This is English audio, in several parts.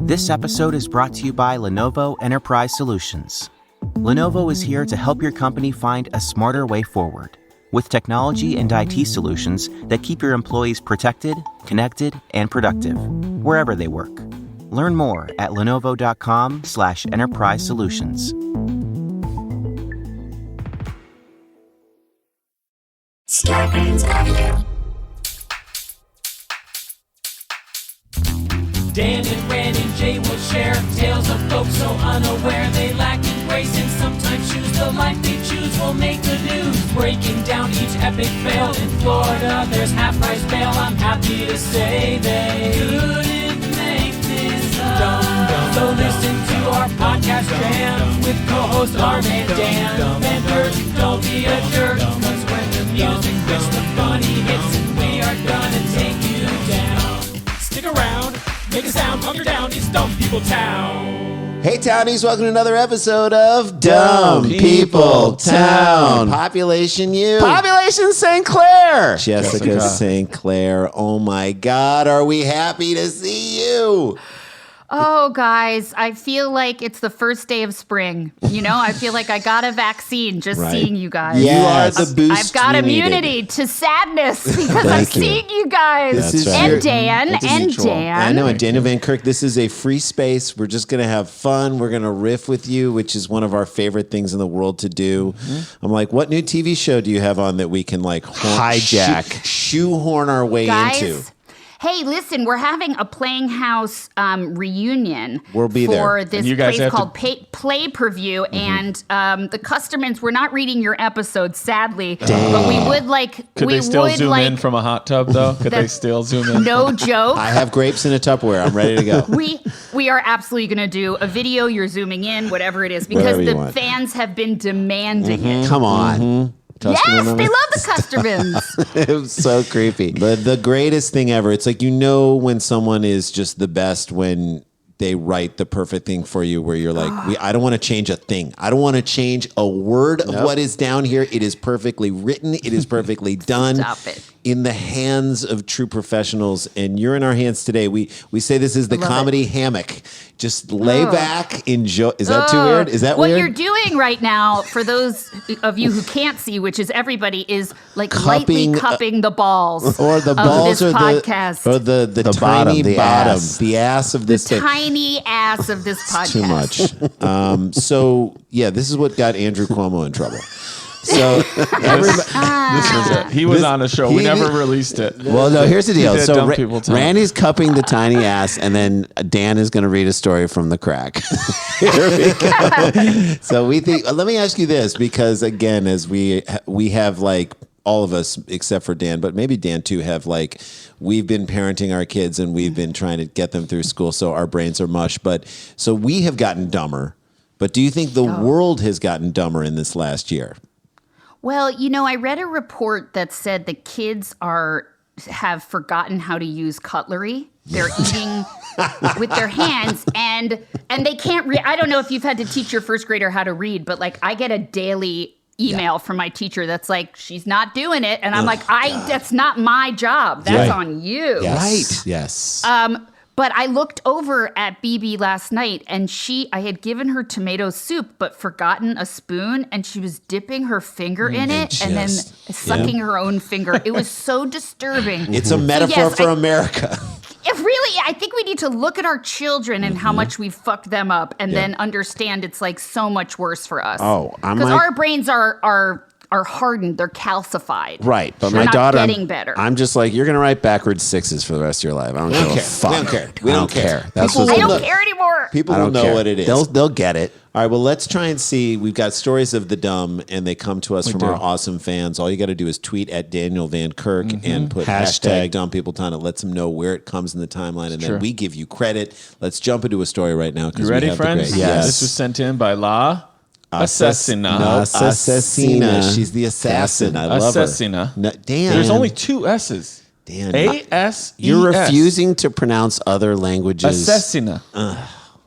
This episode is brought to you by Lenovo Enterprise Solutions. Lenovo is here to help your company find a smarter way forward with technology and IT solutions that keep your employees protected, connected, and productive wherever they work. Learn more at lenovo.com/enterprise solutions. Dan and Ren and Jay will share tales of folks so unaware they lack in grace and sometimes choose the life they choose will make the news. Breaking down each epic fail in Florida, there's half-price bail. I'm happy to say they couldn't make this up. So listen to our podcast jams with co-hosts Arm and Dan. Vendors, don't be a jerk, cause when the music hits, the funny hits, and we are gonna take you down. Stick around. Make a sound, hunker down, it's Dumb People Town. Hey Townies, welcome to another episode of Dumb People Town. Population U. Population St. Clair. Jessica St. Clair. Oh my God, are we happy to see you? Oh, guys, I feel like it's the first day of spring. You know, I feel like I got a vaccine just seeing you guys. You are the boost I've got immunity to sadness because I'm seeing you guys. This is and Dan. I know, and Daniel Van Kirk, this is a free space. We're just going to have fun. We're going to riff with you, which is one of our favorite things in the world to do. Mm-hmm. I'm like, what new TV show do you have on that we can like shoehorn our way into? Hey, listen, we're having a Playing House reunion for this place called Play Per View, and the customers, we're not reading your episodes, sadly, but we would like... Could they still zoom in from a hot tub, though? Could they still zoom in? No joke. I have grapes in a Tupperware. I'm ready to go. We are absolutely going to do a video, you're zooming in, whatever it is, because the fans have been demanding it. Come on. Mm-hmm. Yes, they love the Custermans. It was so creepy. But the greatest thing ever. It's like, you know, when someone is just the best when they write the perfect thing for you, where you're like, I don't want to change a thing. I don't want to change a word of what is down here. It is perfectly written. It is perfectly done. Stop it. In the hands of true professionals, and you're in our hands today. We say this is the comedy hammock. Just lay back, enjoy. Is that too weird? Is that what weird? What you're doing right now, for those of you who can't see, which is everybody, is like lightly cupping the balls or the balls of this or podcast. The tiny bottom, the ass of this thing. Tiny ass of this podcast. Too much. So yeah, this is what got Andrew Cuomo in trouble. So this was it. He was on a show. We never released it. Well, no, here's the deal. So Randy's cupping the tiny ass, and then Dan is going to read a story from the crack. Here we go. So we think. Let me ask you this, because again, as we have like all of us except for Dan, but maybe Dan too, have like, we've been parenting our kids and we've been trying to get them through school, so our brains are mush. But so we have gotten dumber. But do you think the world has gotten dumber in this last year? Well, you know, I read a report that said the kids have forgotten how to use cutlery. They're eating with their hands, and they can't read. I don't know if you've had to teach your first grader how to read, but like, I get a daily email from my teacher that's like, she's not doing it, and I'm like, that's not my job. That's on you. Yes. Right. Yes. But I looked over at BB last night, and I had given her tomato soup, but forgotten a spoon, and she was dipping her finger in it and then sucking her own finger. It was so disturbing. It's a metaphor for America. Really, I think we need to look at our children and how much we've fucked them up, and then understand it's like so much worse for us. Oh, because our brains are hardened, they're calcified. Right, but they're my daughter, getting better. I'm just like, you're gonna write backwards sixes for the rest of your life. I don't give a fuck. We don't care. I don't care anymore. People will know what it is. They'll get it. All right, well, let's try and see. We've got stories of the dumb, and they come to us from our awesome fans. All you got to do is tweet at Daniel Van Kirk and put hashtag Dumb People Town. It lets them know where it comes in the timeline, and then we give you credit. Let's jump into a story right now. You ready, friends? Yes. This was sent in by La Assassina. Assassina. She's the assassin. I love her. Assassina. No, Dan. There's only two S's. Dan. A-S-E-S. You're refusing to pronounce other languages. Assassina.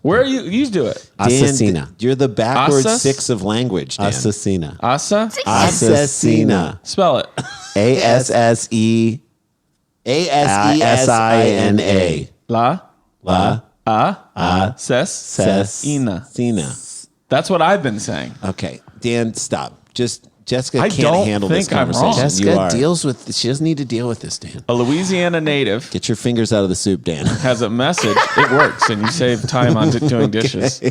Where are you? You do it. Assassina. You're the backwards six of language, Dan. Assassina. Assassina. Spell it. A-S-S-E-A-S-E-S-I-N-A. La Ses. Ina. Sina. That's what I've been saying. Okay, Dan, stop. Just Jessica I can't don't handle this think I'm wrong. conversation. Jessica She doesn't need to deal with this, Dan. A Louisiana native Get your fingers out of the soup, Dan. has a message. It works, and you save time on doing dishes.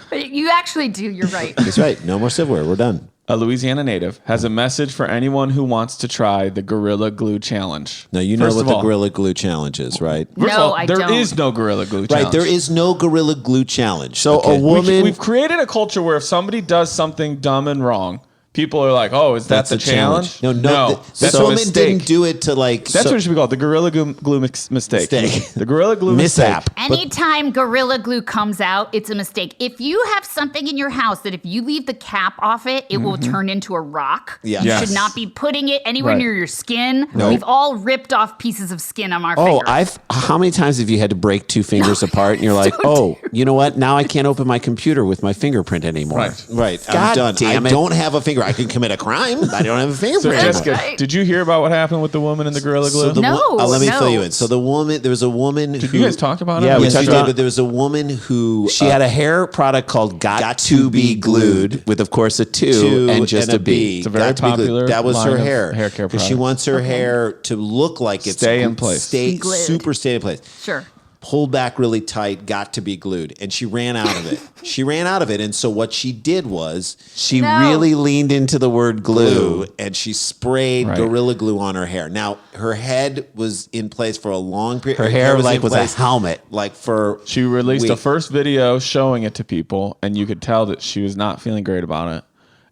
But you actually do. You're right. That's right. No more silverware. We're done. A Louisiana native has a message for anyone who wants to try the Gorilla Glue Challenge. Now, you know First what of the all- Gorilla Glue Challenge is, right? First of No, all, I there don't. is no Gorilla Glue Challenge. Right, there is no Gorilla Glue Challenge. So Okay. a woman... We've created a culture where if somebody does something dumb and wrong, people are like, "Oh, is that That's the a challenge. challenge?" No. That's This a woman mistake. didn't do it to like... That's what it should be called, the Gorilla Glue mistake. The Gorilla Glue Mishap. mistake. Anytime Gorilla Glue comes out, it's a mistake. If you have something in your house that if you leave the cap off it, it will turn into a rock. Yeah. You Yes. should not be putting it anywhere Right. near your skin. Nope. We've all ripped off pieces of skin on our Oh, fingers. how many times have you had to break two fingers apart and you're like, oh, you know what? Now I can't open my computer with my fingerprint anymore. Right. I'm God done. damn I it. don't have a finger. I could commit a crime. I don't have a So, fingerprint. Jessica, right. did you hear about what happened with the woman in the Gorilla Glue? No, let me no. fill you in. So there was a woman Did who... you guys talk about it? Yeah, we Yes, talked you about did. it, but there was a woman who... She had a hair product called Got to Be Glued, with, of course, a two and just a B. It's a very Got to be glued. popular That was line her of hair. hair care Because she product. wants her hair to look like it's... Stay in place. Stay Glued. super stay in place. Sure. Pulled back really tight, got to be glued. And she ran out of it. She ran out of it. And so what she did was... She No. really leaned into the word glue. and she sprayed Right. Gorilla Glue on her hair. Now, her head was in place for a long period. Her hair was like in was place, a helmet. Like for... She released a weeks. first video showing it to people, and you could tell that she was not feeling great about it.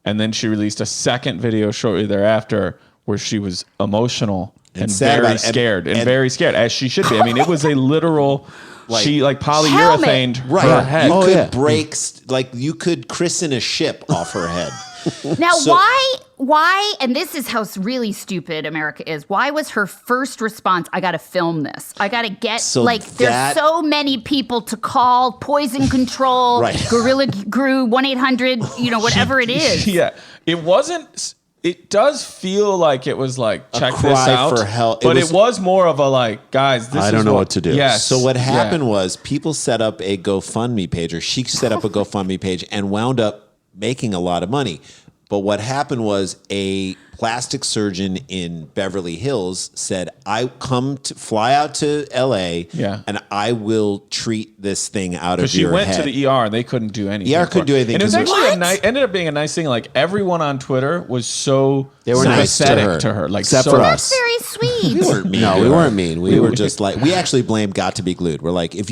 And then she released a second video shortly thereafter where she was emotional and sad very about it. scared, and And- very scared, as she should be. I mean, it was a literal... she polyurethaned Right. her head. You could yeah. break, you could christen a ship off her head. Now, So- why, and this is how really stupid America is, why was her first response, I got to film this. I got to get, So there's that- so many people to call, poison control, Right. Gorilla Glue, 1-800, whatever it is. Yeah, it wasn't. It does feel like it was like check this cry out for help. but It was- it was more of a like, guys, this I is don't know what to do. Yes. So what happened Yeah. was people set up a GoFundMe page, or she set up a GoFundMe page and wound up making a lot of money. But what happened was a plastic surgeon in Beverly Hills said, fly out to LA Yeah. and I will treat this thing out of Because she your went head. to the ER and they couldn't do anything. ER for couldn't her. do anything And it was 'cause actually ended up being a nice thing. Like everyone on Twitter was so They were nice to sympathetic her. Like Except so for That's us. very sweet. No, we weren't mean. We were just like, we actually blame Got to Be Glued. We're like, if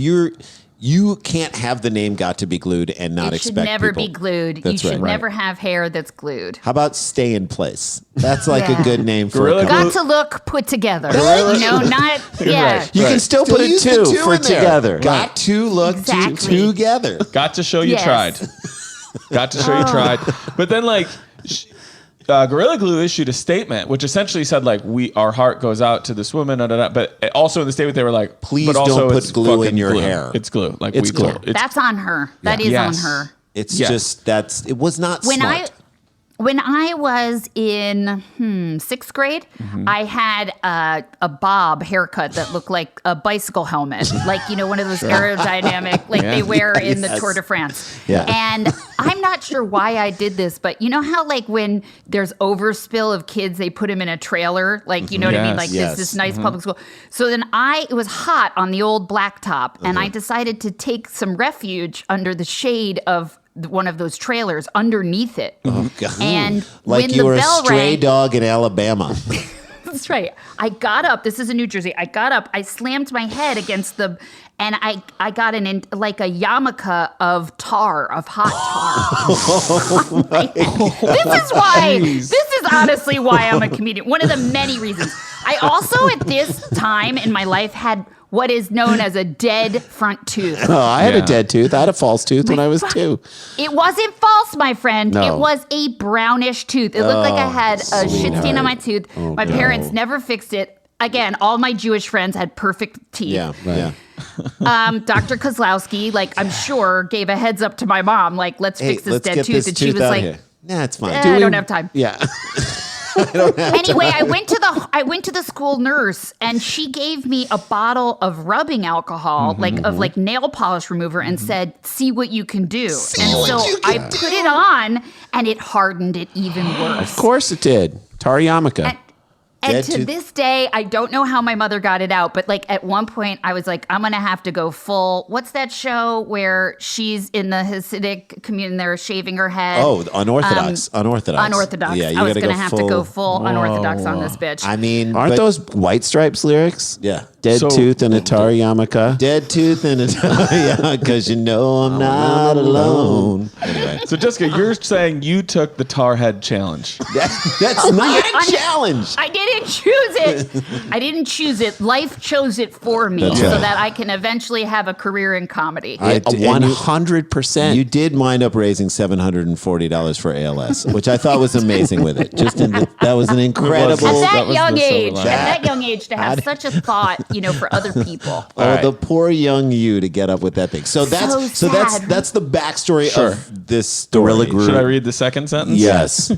you can't have the name Got to Be Glued and not It should expect never people. be glued. You That's should right. never have hair that's glued. How about Stay in Place? That's like Yeah. a good name for Gorilla a Glue- company. Got to look put together. Not, yeah. Right. You can still put a use the two two for in there. together. Got to look Exactly. together. got to show you Yes. tried. Got to show you tried. But then Gorilla Glue issued a statement, which essentially said like, our heart goes out to this woman, but also in the statement they were like, Please but also don't put it's glue in fucking your glue. hair. It's glue. Like It's glue. That's on her. That is Yes. on her. It's Yes. just it was not smart. When I was in 6th grade, I had a bob haircut that looked like a bicycle helmet, like one of those aerodynamic, like they wear in the Tour de France. Yeah. And I'm not sure why I did this, but you know how like when there's overspill of kids, they put them in a trailer, like you know what I mean, Yes. like Yes. this nice public school. So then it was hot on the old blacktop, and I decided to take some refuge under the shade of one of those trailers underneath it. Oh, God. And Like when you the were a bell stray rang, dog in Alabama. that's right. I got up. This is in New Jersey. I got up. I slammed my head against and I got like a yarmulke of hot tar. This is honestly why I'm a comedian. One of the many reasons. I also at this time in my life had what is known as a dead front tooth. Oh, I had Yeah. a dead tooth. I had a false tooth when I was 2. It wasn't false, my friend. No. It was a brownish tooth. It looked like I had a shit stain on my tooth. My parents never fixed it. Again, all my Jewish friends had perfect teeth. Yeah, yeah. Dr. Kozlowski, I'm sure, gave a heads up to my mom, let's Hey, fix this let's dead get tooth. this And she tooth was out like, here. Nah, it's fine. I don't have time. Yeah. Anyway, I went to the school nurse, and she gave me a bottle of rubbing alcohol, like nail polish remover, and said, "See what you can do." I put it on, and it hardened it even worse. Of course it did. Tariyamaka. And to this day, I don't know how my mother got it out, but like at one point I was like, I'm going to have to go full. What's that show where she's in the Hasidic community and they're shaving her head? Oh, unorthodox. Unorthodox. Yeah, you I was gotta going to go have to go full unorthodox on this bitch. I mean, Aren't those White Stripes lyrics? Yeah. Dead tooth and a Tariyamaka. Dead tooth and a yeah, because you know I'm not alone. Anyway, So Jessica, you're saying you took the tar head challenge. that's not a challenge. I didn't choose it. I didn't choose it. Life chose it for me That's so right. that I can eventually have a career in comedy. 100%. You did wind up raising $740 for ALS, which I thought was amazing with it. That was an incredible. At that that was young the silver age, lining. at that young age, to have such a thought, for other people. The poor young you to get up with that thing. So that's sad. that's the backstory Sure. of this story. Should I read the second sentence? Yes.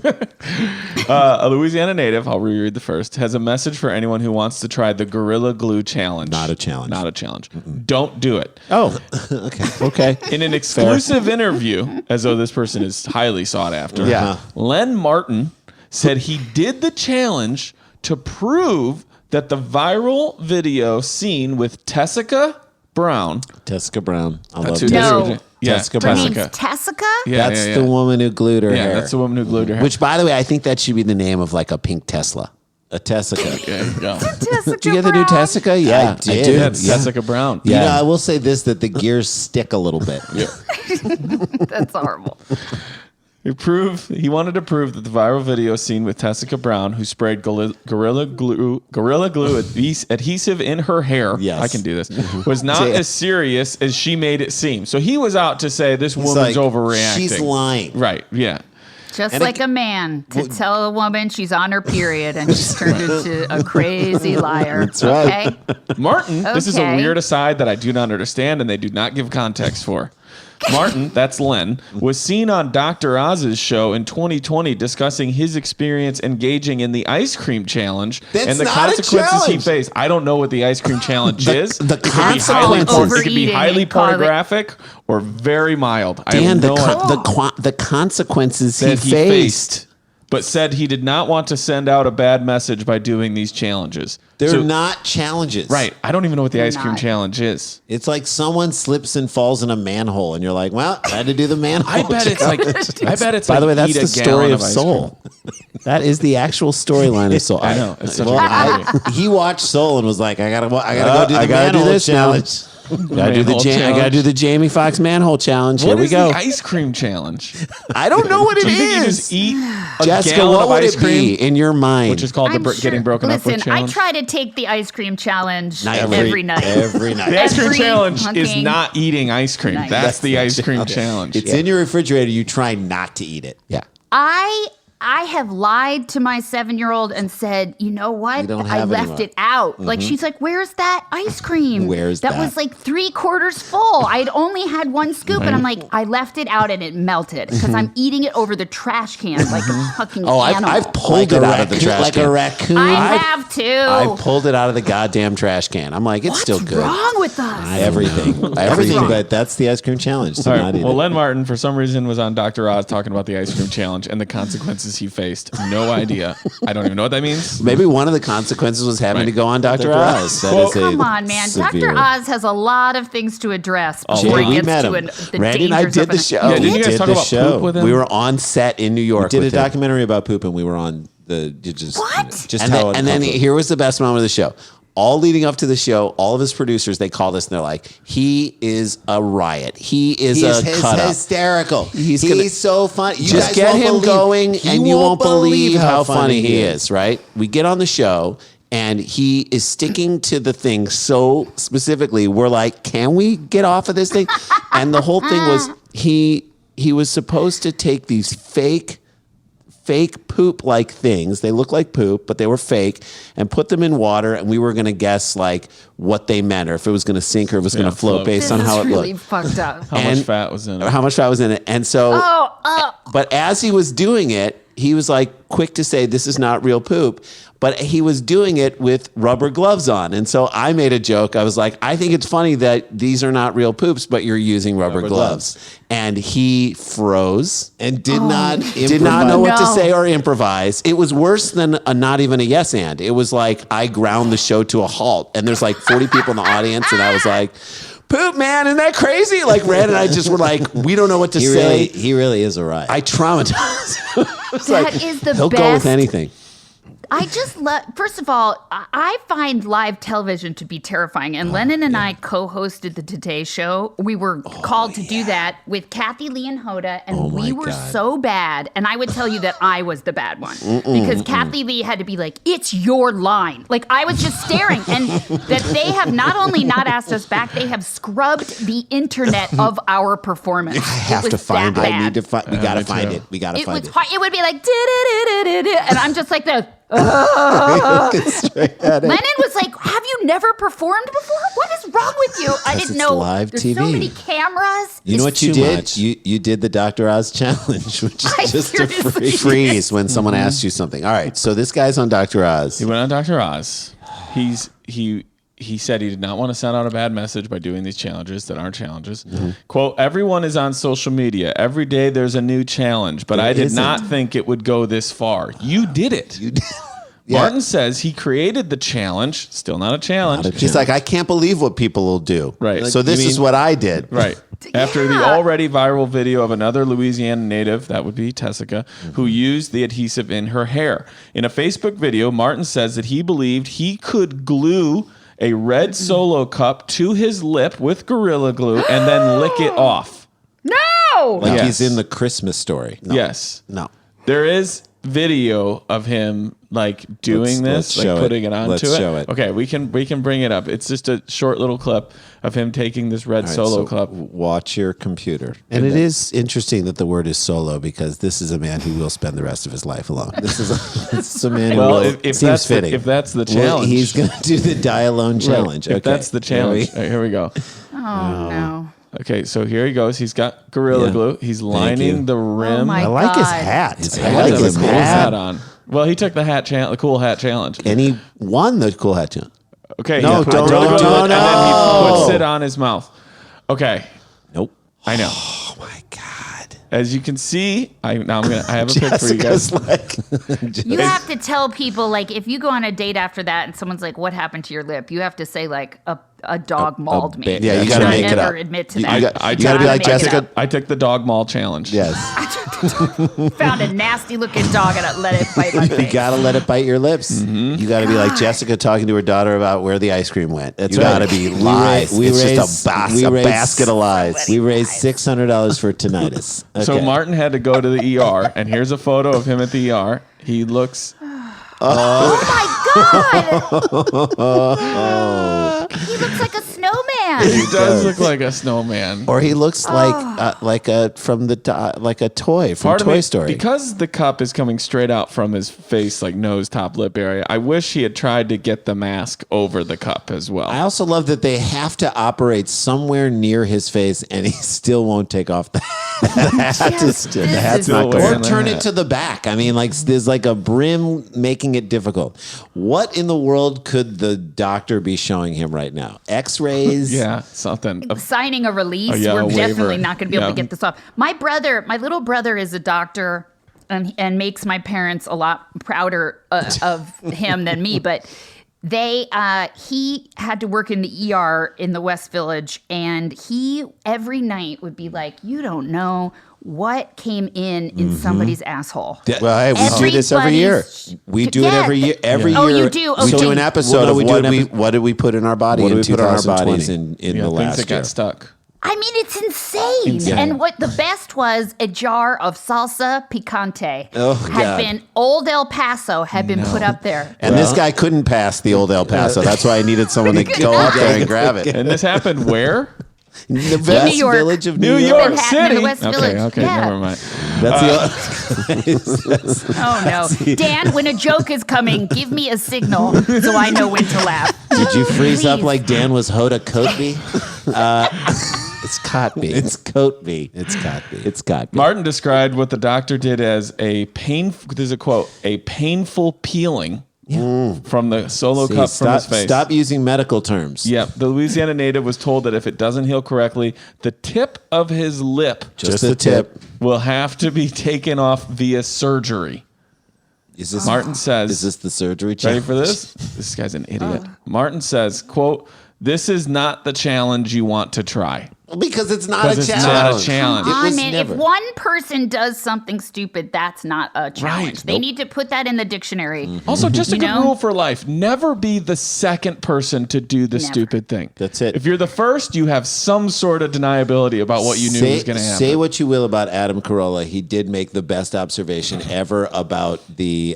A Louisiana native, I'll reread the first, has a message for anyone who wants to try the Gorilla Glue Challenge. Not a challenge. Not a challenge. Don't do it. Oh, okay. In an exclusive interview, as though this person is highly sought after, Yeah. Len Martin said he did the challenge to prove that the viral video seen with Tessica Brown. Tessica Brown. I love That's who- Tessica. that's No. who- Yeah, Jessica Her Brown. name's Tessica? Yeah, That's yeah, the yeah. woman who glued her Yeah, hair. that's the woman who glued her hair. Which, by the way, I think that should be the name of like a pink Tesla. a Tessica. There you go. Tessica Did you get the new Brown. Tessica? Yeah, I did. do. Yeah, it's Tessica Brown. You Yeah. know, I will say this, that the gears stick a little bit. That's horrible. He wanted to prove that the viral video seen with Tessica Brown, who sprayed Gorilla Glue adhesive in her hair, Yes. I can do this, was not as serious as she made it seem. So he was out to say this woman's overreacting. She's lying. Right, yeah. Just And like a man to tell a woman she's on her period and she's turned into a crazy liar. That's right. Okay? Martin, this is a Okay. weird aside that I do not understand and they do not give context for. Martin, that's Len, was seen on Dr. Oz's show in 2020 discussing his experience engaging in the ice cream challenge That's and the not a consequences he challenge. faced. I don't know what the ice cream challenge is. the It could be highly consequences. it could be Overeating highly and cause it- pornographic or very mild. I Dan, have no the consequences that he faced. but said he did not want to send out a bad message by doing these challenges. They're So- not challenges. right. I don't even know what the ice cream not. challenge is. It's like someone slips and falls in a manhole, and you're like, well, I had to do the manhole. I bet it's like. I bet it's. By like the way, that's eat a the story gallon of ice Soul. That is the actual storyline of Soul. I know. It's such Well, a good movie. he watched Soul and was like, I gotta go do the I gotta do manhole this now. challenge. Gotta do the Manhole I gotta challenge. do the Jamie Foxx manhole challenge. What Here we is go. the ice cream challenge? I don't know what it Do you think you is. just eat a Jessica, gallon what of would ice it be cream, in your mind? which is called the I'm getting broken up with Listen, I challenge? try to take the ice cream challenge Nightly. every night. Every night. The ice cream every challenge is fucking not eating ice cream. night. That's the ice cream challenge. It's in your refrigerator. You try not to eat it. yeah. I have lied to my 7-year-old and said, you know what? You don't I have left anymore. it out. Like she's like, where's that ice cream? Where's that? that? Was like 3/4 full. I'd only had one scoop, and I'm like, I left it out and it melted because I'm eating it over the trash can like a fucking Oh, animal. I've pulled it out of the trash like can. a raccoon. I have too. I pulled it out of the goddamn trash can. I'm like, it's What's still good. wrong with us? Everything. Everything. But that's the ice cream challenge. So All not right. eat Well, it. Len Martin, for some reason, was on Dr. Oz talking about the ice cream challenge and the consequences he faced. No idea. I don't even know what that means. Maybe one of the consequences was having Right. to go on Dr. Oz. That Well, is a Come on, man. severe- Dr. Oz has a lot of things to address before Jay, he we gets met to him. the Randy and I dangers did of the an- show. Yeah, didn't we you guys did talk the about show. poop with him? We were on set in New York. did a with him. documentary about poop, and we were on the just What? just And how then, and then uncomfortable- here was the best moment of the show. All leading up to the show, all of his producers, they called us and they're like, he is a riot. He is a cut up. hysterical. He's He's gonna- so funny. You Just guys get won't him believe- going and you won't believe how funny he is. is, right? We get on the show and he is sticking to the thing so specifically. We're like, can we get off of this thing? And the whole thing was he was supposed to take these fake poop like things. They look like poop, but they were fake, and put them in water. And we were going to guess like what they meant, or if it was going to sink or if it was going to float float. based This on is how it really looked. fucked up. How much fat was in it? How much fat was in it? And so, Oh, but as he was doing it, he was like quick to say this is not real poop, but he was doing it with rubber gloves on. And so I made a joke. I was like, I think it's funny that these are not real poops, but you're using rubber gloves. And he froze And did not know what to No. say or improvise. It was worse than not even a yes and. It was like I ground the show to a halt. And there's like 40 people in the audience, and I was like, poop, man, isn't that crazy? Like Red and I just were like, we don't know what to say. He really is a riot. I traumatized. That is the He'll best. go with anything. I just love, first of all, I find live television to be terrifying. And Lennon and I co-hosted the Today Show. We were called to do that with Kathy Lee and Hoda, and we were so bad. And I would tell you that I was the bad one because Kathy Lee had to be like, it's your line. Like I was just staring. And that they have not only not asked us back, they have scrubbed the internet of our performance. I have to find it. I need to find. We gotta find it. We gotta find was it. hard. It would be like, and I'm just like the. Straight at it. Lennon was like, have you never performed before? What is wrong with you? I didn't it's know. live There's TV. so many cameras. You know It's what you too did? much. You did the Dr. Oz challenge, which I is just a seriously Freeze when someone asks you something. All right, so this guy's on Dr. Oz. He went on Dr. Oz. He said he did not want to send out a bad message by doing these challenges that aren't challenges. Quote, everyone is on social media. Every day there's a new challenge, but I did isn't. not think it would go this far. You did it. You did. Martin says he created the challenge. Still not a challenge. He's like, I can't believe what people will do. Right. So this is what I did. Right. After the already viral video of another Louisiana native, that would be Tessica, who used the adhesive in her hair. In a Facebook video, Martin says that he believed he could glue a red Solo cup to his lip with Gorilla Glue and then lick it off. No. Like Yes. he's in the Christmas Story. No. Yes. No. There is video of him like doing Let's this, show like it. putting it onto Let's it. show it. Okay, we can bring it up. It's just a short little clip of him taking this red All right, Solo so cup. Watch your computer. And it is interesting that the word is solo because this is a man who will spend the rest of his life alone. This is a man Well, who will, if seems that's fitting. if that's the Well, challenge, he's going to do the die alone challenge. If Okay. that's the challenge, here we go. Oh no. Okay, so here he goes. He's got Gorilla Yeah. Glue. He's you. lining the rim. Oh my I like his God. hat. He I has like a his cool hat. hat on. Well, he took the the cool hat challenge. And he won the cool hat challenge. Okay, No, he put don't Gorilla do Glue it. and then he No. puts it on his mouth. Okay, Nope. I know. Oh my God. As you can see, I have a pic for you guys. Jessica's like, You have to tell people, like, if you go on a date after that and someone's like, what happened to your lip? You have to say, like, a dog mauled me. yeah, you Do gotta not make it ever up. admit to You that. got- I you gotta be like make it Jessica. up. I took the dog maul challenge. Yes. Found a nasty looking dog and I let it bite my You face. gotta let it bite your lips. Mm-hmm. You gotta be like Jessica talking to her daughter about where the ice cream went. That's You right. gotta be We lies. ra- we It's raised- just a we basket of lies. Somebody We raised $600 for tinnitus. So Okay. Martin had to go to the ER, and here's a photo of him at the ER. He looks. He looks like a snowman. He does look like a snowman. Or he looks like a from the like a toy from Part of Toy me- Story. Because the cup is coming straight out from his face, like nose, top lip area. I wish he had tried to get the mask over the cup as well. I also love that they have to operate somewhere near his face, and he still won't take off the hat. Yes, The this hat's is- not Still going. wearing Or the turn hat. it to the back. I mean, like there's like a brim making it difficult. What in the world could the doctor be showing him right now? X-rays? Yeah, something. Signing a release, Oh, yeah, we're a definitely waiver. not going to be able Yeah. to get this off. My little brother is a doctor and makes my parents a lot prouder of him than me, but he had to work in the ER in the West Village, and he every night would be like, you don't know what came in somebody's asshole. Well, hey, we do this every year. We do it every year. Every Oh, year, you do? we Okay. do an episode Well, no, we of do what an we epi- what did we put in our body What in did we put in our 2020s bodies? in Yeah, the things last that year. got stuck. I mean, it's insane. And what the best was a jar of salsa picante had been Old El Paso had been put up there. And this guy couldn't pass the old El Paso. That's why I needed someone to go up there and grab it. And this happened where? The West York. Village of New New York York. Manhattan in City. the West Village. Okay, Yeah. never mind. That's the. Oh no, Dan! When a joke is coming, give me a signal so I know when to laugh. Did you freeze up Please. like Dan was Hoda Kotb? It's cotby. It's Coatby. It's cotby. It's Coatby. Martin described what the doctor did as there's a quote, a painful peeling from the solo cup from his face. Stop using medical terms. Yeah, the Louisiana native was told that if it doesn't heal correctly, the tip of his lip Just the tip. will have to be taken off via surgery. Is this Martin says, Is this the surgery ready challenge? for this? This guy's an idiot. Martin says, quote, "This is not the challenge you want to try." Because it's not a Because it's challenge. not a challenge. It Come on, was man. never. If one person does something stupid, that's not a challenge. Right. They Nope. need to put that in the dictionary. Also, just a You good know? rule for life. Never be the second person to do the Never. stupid thing. That's it. If you're the first, you have some sort of deniability about what you knew was going to happen. Say what you will about Adam Carolla, he did make the best observation ever about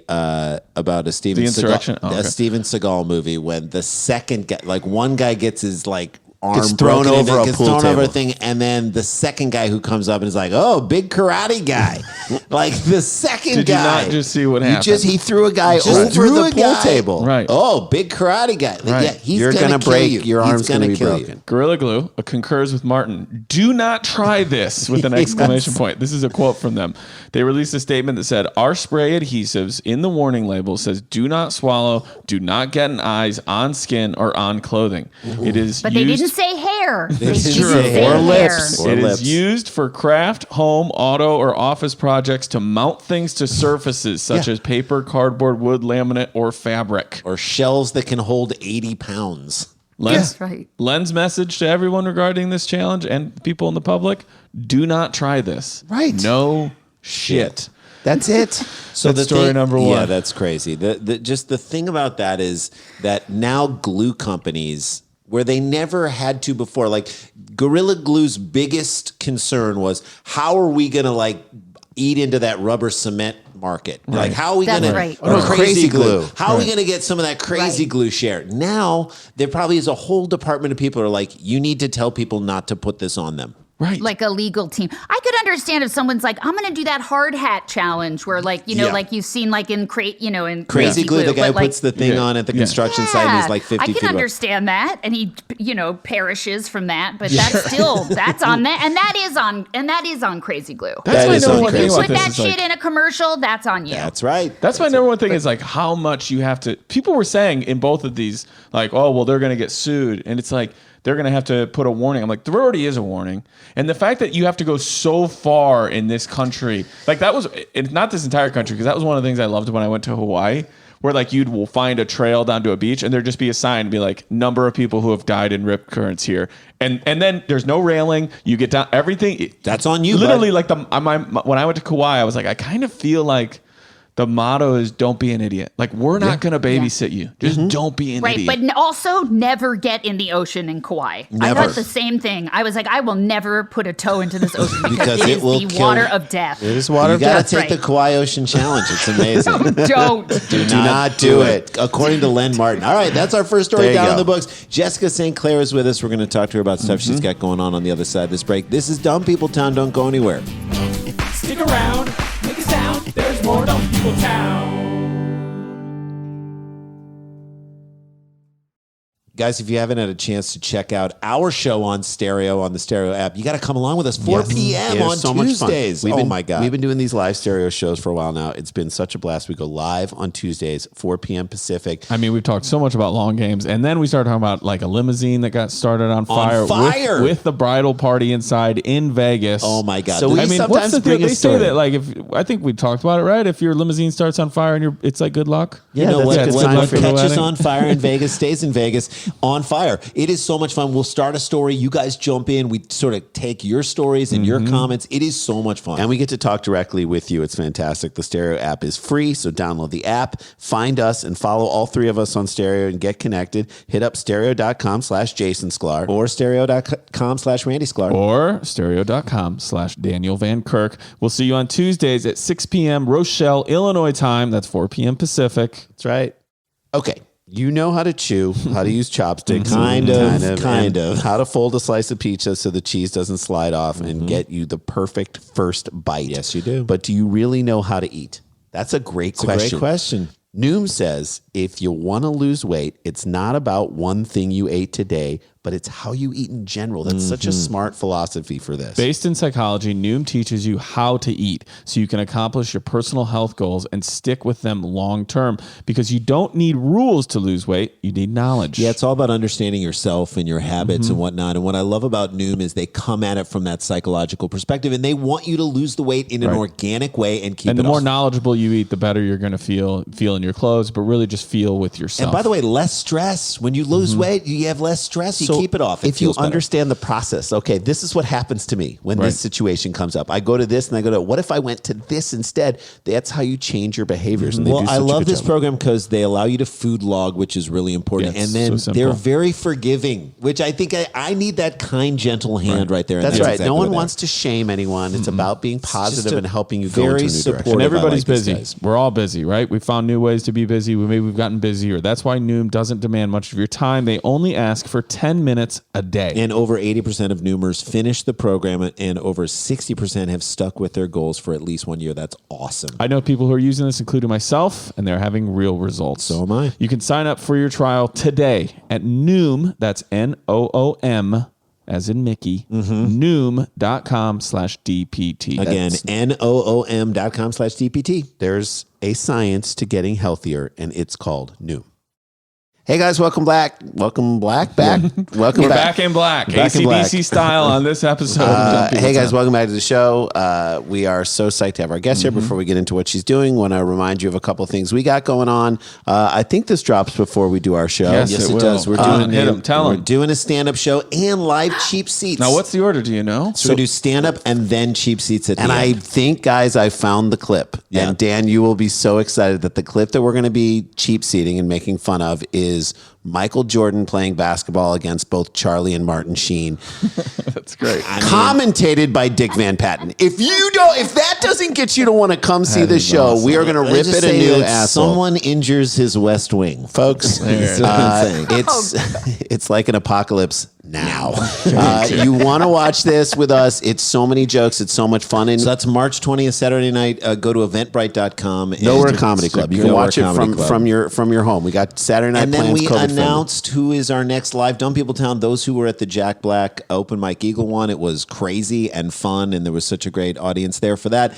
about a Steven The insurrection? Seagal, Oh, okay. a Steven Seagal movie when the second guy, like one guy gets his like arm Gets thrown broken over a gets pool thrown over a table. thing, and then the second guy who comes up and is like, "Oh, big karate guy," like the second Did you guy. not just see what You happened? he threw a guy Just over threw the a pool guy. table. Right. Oh, big karate guy. Right. Yeah, he's You're gonna gonna break. kill you. Your He's arm's gonna be kill you. broken. Gorilla Glue concurs with Martin. Do not try this with an exclamation point. This is a quote from them. They released a statement that said, "Our spray adhesives in the warning label says do not swallow, do not get in eyes, on skin, or on clothing. It is But they used didn't say hair. They didn't just say said hair. Or lips. hair. Or It lips. is used for craft, home, auto, or office projects to mount things to surfaces such as paper, cardboard, wood, laminate, or fabric." Or shells that can hold 80 pounds. Len's, Yeah, right. Len's message to everyone regarding this challenge and people in the public: do not try this. Right. No shit. That's it. So That's story number one. Yeah, that's crazy. Just the thing about that is that now glue companies, where they never had to before, like Gorilla Glue's biggest concern was how are we gonna like eat into that rubber cement market? Like how are we That's gonna right. or crazy glue? glue. How are we gonna get some of that crazy Right. glue share? Now there probably is a whole department of people who are like, you need to tell people not to put this on them. Right. Like a legal team. I could understand if someone's like, I'm going to do that hard hat challenge where, like, you know, Yeah. like you've seen, like in in Crazy glue, the guy but, like, puts the thing Yeah. on at the Yeah. construction site and he's like 50 I feet can above. understand that, and he, perishes from that. But that's still on that, and that is on crazy glue. That's That my is number on one crazy thing glue. about Put this. that is, shit like, in a commercial. That's on you. That's right. that's my number one thing is like how much you have to. People were saying in both of these, like, oh, well, they're going to get sued. And it's like, they're going to have to put a warning. I'm like, there already is a warning. And the fact that you have to go so far in this country, like that was, it's not this entire country, because that was one of the things I loved when I went to Hawaii, where like you'd will find a trail down to a beach and there'd just be a sign be like number of people who have died in rip currents here. And then there's no railing. You get down, everything. That's on you, Literally bud. like when I went to Kauai, I was like, I kind of feel like the motto is don't be an idiot. Like we're not going to babysit you. Just don't be an Right, idiot. but also never get in the ocean in Kauai. I Never. thought the same thing. I was like, I will never put a toe into this ocean because it it is will the kill water you. of death. It is water You of gotta death. take the Kauai Ocean Challenge. It's amazing. Don't. Do not do it. According to Len Martin. All right, that's our first story There you down in go. the books. Jessica St. Clair is with us. We're going to talk to her about stuff she's got going on the other side of this break. This is Dumb People Town. Don't go anywhere. Stick around, make a sound. There's more Dumb People Town. Guys, if you haven't had a chance to check out our show on stereo on the Stereo app, you got to come along with us 4 p.m. Yeah, on so much fun. Tuesdays. We've Oh been- my God. We've been doing these live stereo shows for a while now. It's been such a blast. We go live on Tuesdays, 4 p.m. Pacific. I mean, we've talked so much about long games, and then we started talking about like a limousine that got started on fire, fire! With the bridal party inside in Vegas. Oh my God. So we I mean, sometimes what's the deal? bring a They say story. that like if I think we talked about it, right? If your limousine starts on fire and it's like good luck. You Yeah, know that's what? a good What sign for the catches wedding. on fire in Vegas stays in Vegas on fire. It is so much fun. We'll start a story. You guys jump in. We sort of take your stories and your comments. It is so much fun. And we get to talk directly with you. It's fantastic. The Stereo app is free, so download the app, find us, and follow all three of us on Stereo and get connected. Hit up stereo.com/Jason Sklar. or stereo.com/Randy Sklar. Or stereo.com/Daniel Van Kirk. We'll see you on Tuesdays at 6 p.m. Rochelle, Illinois time. That's 4 p.m. Pacific. That's right. Okay. You know how to chew, how to use chopsticks. Kind of. and how to fold a slice of pizza so the cheese doesn't slide off and get you the perfect first bite. Yes, you do. But do you really know how to eat? That's a great It's a question. great question. Noom says if you want to lose weight, it's not about one thing you ate today, but it's how you eat in general. That's such a smart philosophy for this. Based in psychology, Noom teaches you how to eat so you can accomplish your personal health goals and stick with them long term, because you don't need rules to lose weight. You need knowledge. Yeah, it's all about understanding yourself and your habits and whatnot. And what I love about Noom is they come at it from that psychological perspective, and they want you to lose the weight in an organic way and keep it And the more off. knowledgeable you eat, the better you're going to feel in your clothes, but really just feel with yourself. And by the way, less stress. When you lose weight, you have less stress. You keep it off. It If you feels better. understand the process, okay, this is what happens to me when this situation comes up. I go to this and I go to, what if I went to this instead? That's how you change your behaviors. And they do Well, such I a love good this job. program because they allow you to food log, which is really important. Yeah, and it's then so they're simple. very forgiving, which I think I need that kind, gentle hand right there. And That's right. exactly No one what wants to shame anyone. It's about being positive just a and helping you go very into a new direction. supportive- And I everybody's like these busy. guys. We're all busy, right? We found new ways to be busy. Maybe we've gotten busier. That's why Noom doesn't demand much of your time. They only ask for 10 minutes a day. And over 80% of Noomers finish the program, and over 60% have stuck with their goals for at least 1 year. That's awesome. I know people who are using this, including myself, and they're having real results. So am I. You can sign up for your trial today at Noom. That's Noom, as in Mickey. Noom.com/DPT. Again, NOOM.com/DPT. There's a science to getting healthier, and it's called Noom. Hey guys, welcome back. Welcome back. Welcome We're back. back in black, Back in AC/DC black. style on this episode. of Dumb People Hey guys, Time. welcome back to the show. We are so psyched to have our guest here. Before we get into what she's doing, want to remind you of a couple of things we got going on. I think this drops before we do our show. Yes, Yes, it it will. does. We're Hit doing 'em, tell We're 'em. doing a stand-up show and live cheap seats. Now, what's the order? Do you know? So we do stand-up and then cheap seats at And the I end. think, guys, I found the clip. Yeah. And Dan, you will be so excited that the clip that we're going to be cheap seating and making fun of is Michael Jordan playing basketball against both Charlie and Martin Sheen, That's great. commentated by Dick Van Patten. If that doesn't get you to want to come see the show, we are going to Let's rip just it a say new that asshole. Someone injures his West Wing. Folks, That's what I'm saying. it's like an apocalypse now. You want to watch this with us. It's so many jokes. It's so much fun. And So that's March 20th, Saturday night. Go to eventbrite.com. Nowhere and Comedy Club. You can Nowhere watch it Comedy Club. from your home. We got Saturday night And then plans. we COVID-friendly. announced who is our next live Dumb People Town. Those who were at the Jack Black Open Mike Eagle one, it was crazy and fun, and there was such a great audience there for that.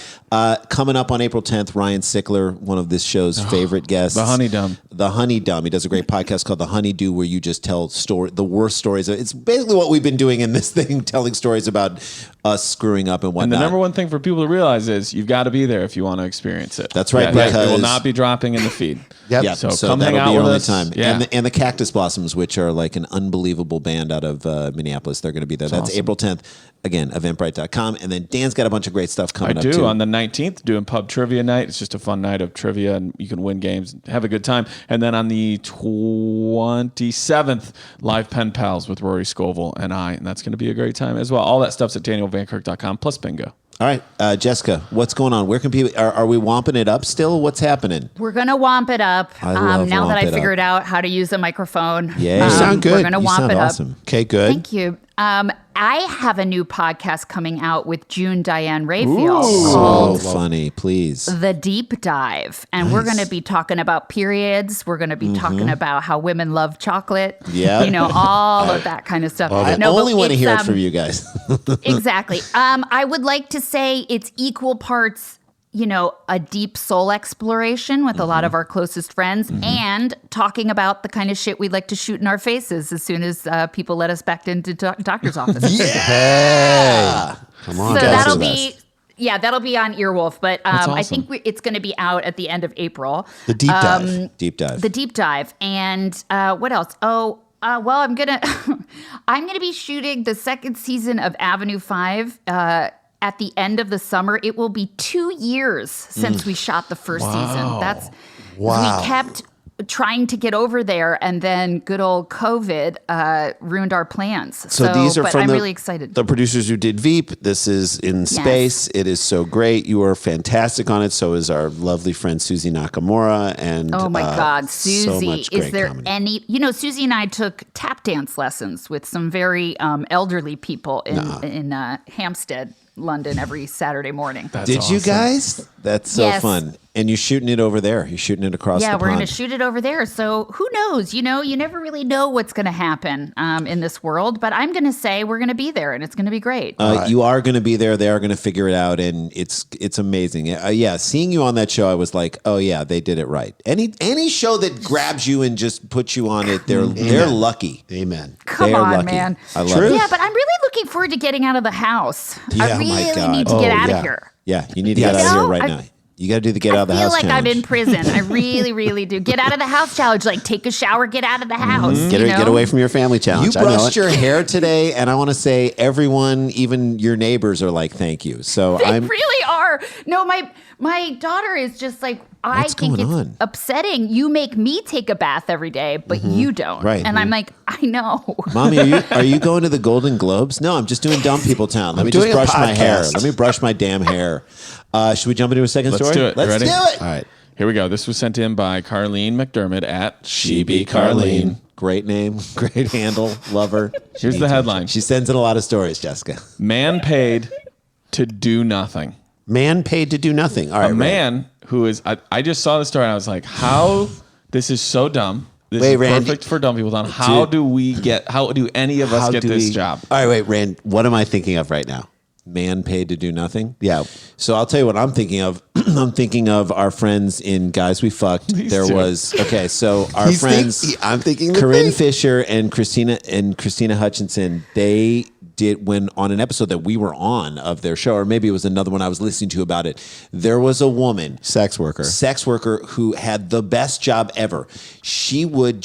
Coming up on April 10th, Ryan Sickler, one of this show's favorite guests. The Honey Dumb. The Honey Dumb. He does a great podcast called The Honeydew, where you just tell the worst stories. It's basically what we've been doing in this thing, telling stories about us screwing up and And whatnot. the number one thing for people to realize is you've got to be there if you want to experience it. That's right, It because- will not be dropping in the feed. Yep. Yeah, So, so come that'll hang out be your with only us. time. Yeah. And the Cactus Blossoms, which are like an unbelievable band out of Minneapolis, they're going to be there. That's awesome. April 10th. Again, eventbrite.com. And then Dan's got a bunch of great stuff I coming up do too. on the 19th, doing pub trivia night. It's just a fun night of trivia, and you can win games, have a good time. And then on the 27th, live pen pals with Rory Scovel and I, and that's going to be a great time as well. All that stuff's at danielvankirk.com plus bingo. All right, Jessica, what's going on? Where can people? Are we womping it up still? What's happening? We're going to womp it up. I love now that womp I it figured out how to use a microphone. Yeah. You sound good. We're going to You womp sound it awesome. up. Okay, good. Thank you. I have a new podcast coming out with June Diane Raphael Oh, called funny, please. The Deep Dive. And we're going to be talking about periods. We're going to be talking about how women love chocolate. Yeah. You know, all of that kind of stuff. I No, but only want to it's, hear it from you guys. Exactly. I would like to say it's equal parts, you know, a deep soul exploration with a lot of our closest friends and talking about the kind of shit we'd like to shoot in our faces as soon as people let us back into doctor's offices. Yeah. Come on, So guys. that'll the be, yeah, that'll be on Earwolf. But I awesome. think it's going to be out at the end of April. The deep dive. Deep dive. The Deep Dive. And what else? Well, I'm gonna I'm gonna be shooting the second season of Avenue 5 at the end of the summer. It will be 2 years since we shot the first season. Wow. We kept trying to get over there, and then good old COVID ruined our plans. So these are but from I'm the, really excited. the producers who did Veep. This is in space. It is so great. You are fantastic on it. So is our lovely friend Susie Nakamura. And Oh my God, so Susie! much great Is there comedy. any? You know, Susie and I took tap dance lessons with some very elderly people in Hampstead, London, every Saturday morning. Did you guys? That's so Yes. fun. And you're shooting it over there. You're shooting it across the pond. Yeah, we're going to shoot it over there. So who knows? You never really know what's going to happen in this world. But I'm going to say we're going to be there, and it's going to be great. You are going to be there. They are going to figure it out, and it's amazing. Yeah, seeing you on that show, I was like, oh yeah, they did it right. Any show that grabs you and just puts you on it, they're lucky. Amen. Come they are on, lucky. man. I love it. Yeah, but I'm really looking forward to getting out of the house. Yeah, I oh my really God. need to get out yeah. of here. Yeah, you need to get out of here right now. You got to do the get out of the I house feel like challenge. I'm in prison. I really, really do. Get out of the house challenge. Like, take a shower, get out of the house. Get away from your family challenge. You brushed your hair today, and I want to say everyone, even your neighbors, are like, thank you. So They really are. No, my daughter is just like, I What's think going it's on? upsetting. You make me take a bath every day, but you don't. Right. And I'm like, I know. Mommy, are you going to the Golden Globes? No, I'm just doing Dumb People Town. Let me just doing a brush my hair. podcast. Let me brush my damn hair. Should we jump into a second Let's story? do it. Let's Ready? do it. All right. Here we go. This was sent in by Carlene McDermott at She Be Carlene. Great name, great handle, love her. Here's the headline. She sends in a lot of stories, Jessica. Man paid to do nothing. Man paid to do nothing. All right. A man who is, I just saw the story and I was like, how, this is so dumb. This is Randy. perfect for dumb people. How do any of us get this job? All right, wait, Rand. What am I thinking of right now? Man paid to do nothing. Yeah. So I'll tell you what I'm thinking of. I'm thinking of our friends in Guys We Fucked. These there two. was so our friends. I'm thinking the Corinne thing. Fisher and Christina Hutchinson. They did when on an episode that we were on of their show, or maybe it was another one I was listening to about it. There was a woman, Sex worker who had the best job ever. She would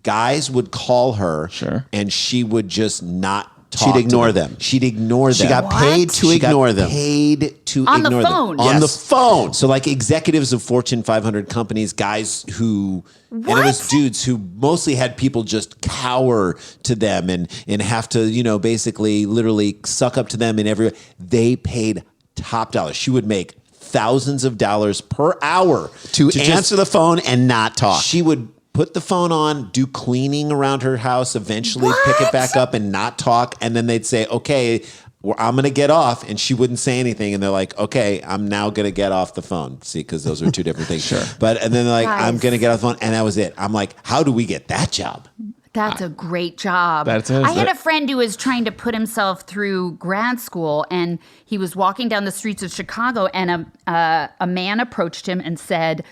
guys would call her, Sure. and she would just not. She'd ignore them. She'd ignore them. She got paid to ignore them. Paid to On the ignore phone. them. On the phone. So like executives of Fortune 500 companies, guys who and it was dudes who mostly had people just cower to them and have to, basically literally suck up to them in every way. They paid top dollar. She would make thousands of dollars per hour to answer the phone and not talk. She would put the phone on, do cleaning around her house, eventually pick it back up and not talk. And then they'd say, okay, I'm going to get off. And she wouldn't say anything. And they're like, okay, I'm now going to get off the phone. See, because those are two different things. Sure. And then they're like, Guys. I'm going to get off the phone. And that was it. I'm like, how do we get that job? That's a great job. That's it. I had a friend who was trying to put himself through grad school, and he was walking down the streets of Chicago, and a man approached him and said,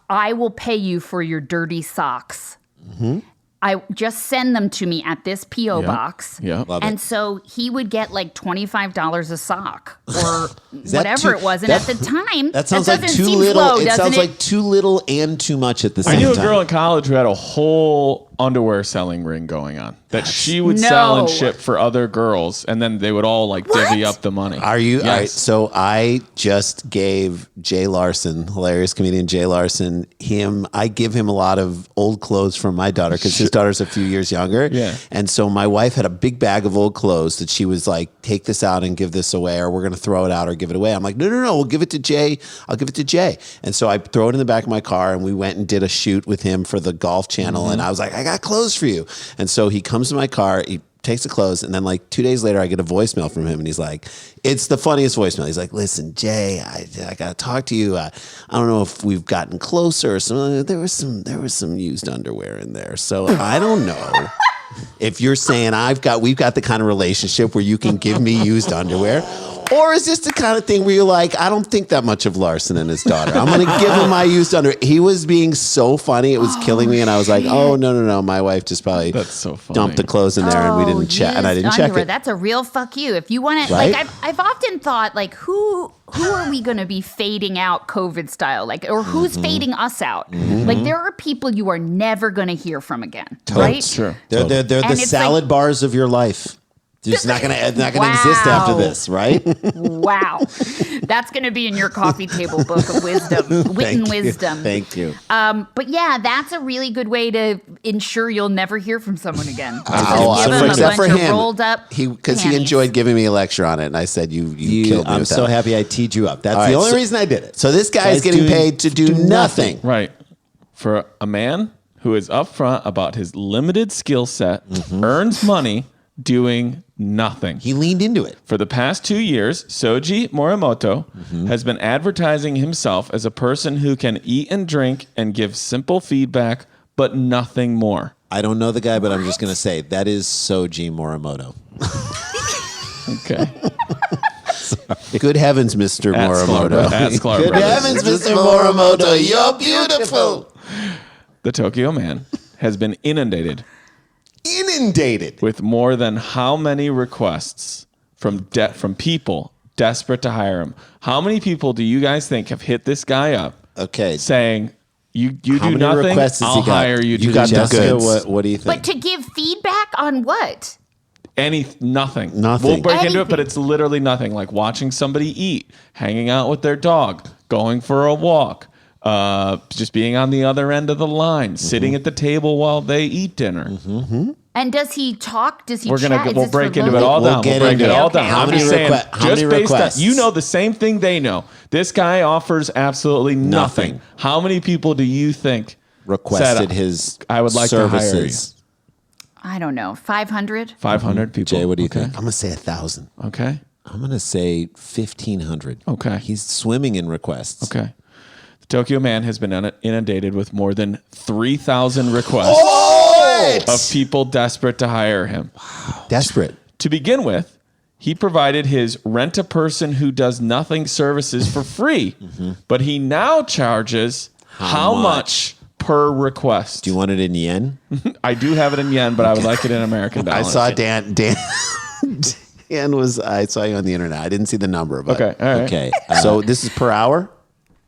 I will pay you for your dirty socks. Mm-hmm. I just send them to me at this P.O. box. Yeah. Love and it. so he would get like $25 a sock or whatever it was. And at the time, that sounds like doesn't too seem little. slow, It doesn't sounds like too little and too much at the I same knew a time. girl in college who had a whole underwear selling ring going on that she would No. sell and ship for other girls, and then they would all like divvy up the money. Are you? Yes. All right. So I just gave Jay Larson, hilarious comedian Jay Larson, I give him a lot of old clothes from my daughter because his daughter's a few years younger. Yeah. And so my wife had a big bag of old clothes that she was like, take this out and give this away, or we're going to throw it out or give it away. I'm like, no, we'll give it to Jay. I'll give it to Jay. And so I throw it in the back of my car, and we went and did a shoot with him for the Golf Channel. And I was like, I got clothes for you. And so he comes to my car, he takes the clothes, and then like 2 days later I get a voicemail from him, and he's like, it's the funniest voicemail. He's like, listen, Jay, I gotta talk to you. I don't know if we've gotten closer or something. There was some used underwear in there. So I don't know if you're saying we've got the kind of relationship where you can give me used underwear. Or is this the kind of thing where you're like, I don't think that much of Larson and his daughter. I'm going to give him my used underwear. He was being so funny. It was killing me. And I was like, oh, no. My wife just probably That's so funny. dumped the clothes in there and we didn't check. And I didn't check it. That's a real fuck you. If you want to, Right? like, I've often thought, like, who are we going to be fading out COVID style? Like, or who's fading us out? Like, there are people you are never going to hear from again. Right? Sure. They're the And it's salad bars of your life. It's not gonna exist after this, right? Wow. That's going to be in your coffee table book of wisdom, wit and wisdom. Thank you. But yeah, that's a really good way to ensure you'll never hear from someone again. Oh, Give them a except for bunch of him, rolled up because he panties. enjoyed giving me a lecture on it, and I said, "You killed me." I'm with so that. happy I teed you up. That's All the right, only so- reason I did it. So this guy's Guy's getting doing- paid to do nothing. Right. For a man who is upfront about his limited skill set, earns money, doing nothing. He leaned into it. For the past 2 years, Soji Morimoto has been advertising himself as a person who can eat and drink and give simple feedback, but nothing more. I don't know the guy, but I'm just going to say that is Soji Morimoto. Okay. Good heavens, Mr. Morimoto. At Clair Good Brothers. heavens, Mr. Morimoto, you're beautiful. The Tokyo Man has been inundated Inundated. with more than how many requests from people desperate to hire him? How many people do you guys think have hit this guy up Okay. saying, you How do many nothing, requests has I'll he got? hire you to You do got the nothing. Jessica, goods. what do you think? But to give feedback on what? Nothing. Nothing. We'll break into it, but Anything. it's literally nothing. Like watching somebody eat, hanging out with their dog, going for a walk, just being on the other end of the line, sitting at the table while they eat dinner. And does he talk? Does he We'll chat? Is this break for into it Lily? all We'll down. get We'll break into it it. all Okay, down. okay. I'm How just many saying, how many just based on, requests? you know the same thing they know. This guy offers absolutely nothing. Nothing. How many people do you think requested said, his I would like to hire services. I don't know. 500? 500 people? Jay, what do you Okay. think? I'm going to say 1,000. Okay. I'm going to say 1,500. Okay. He's swimming in requests. Okay. The Tokyo Man has been inundated with more than 3,000 requests of people desperate to hire him. Desperate. To begin with, he provided his rent a person who does nothing services for free, but he now charges how much per request? Do you want it in yen? I do have it in yen, but I would like it in American I dollars. saw Dan I saw you on the internet. I didn't see the number, but Okay, all right. Okay. So this is per hour?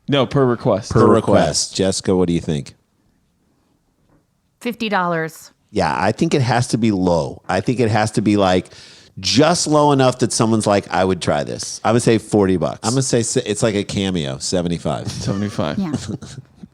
No, per request. per request. Jessica, what do you think? $50. Yeah, I think it has to be low. I think it has to be like just low enough that someone's like, I would try this. I would say $40. I'm going to say it's like a cameo, 75. 75. Yeah.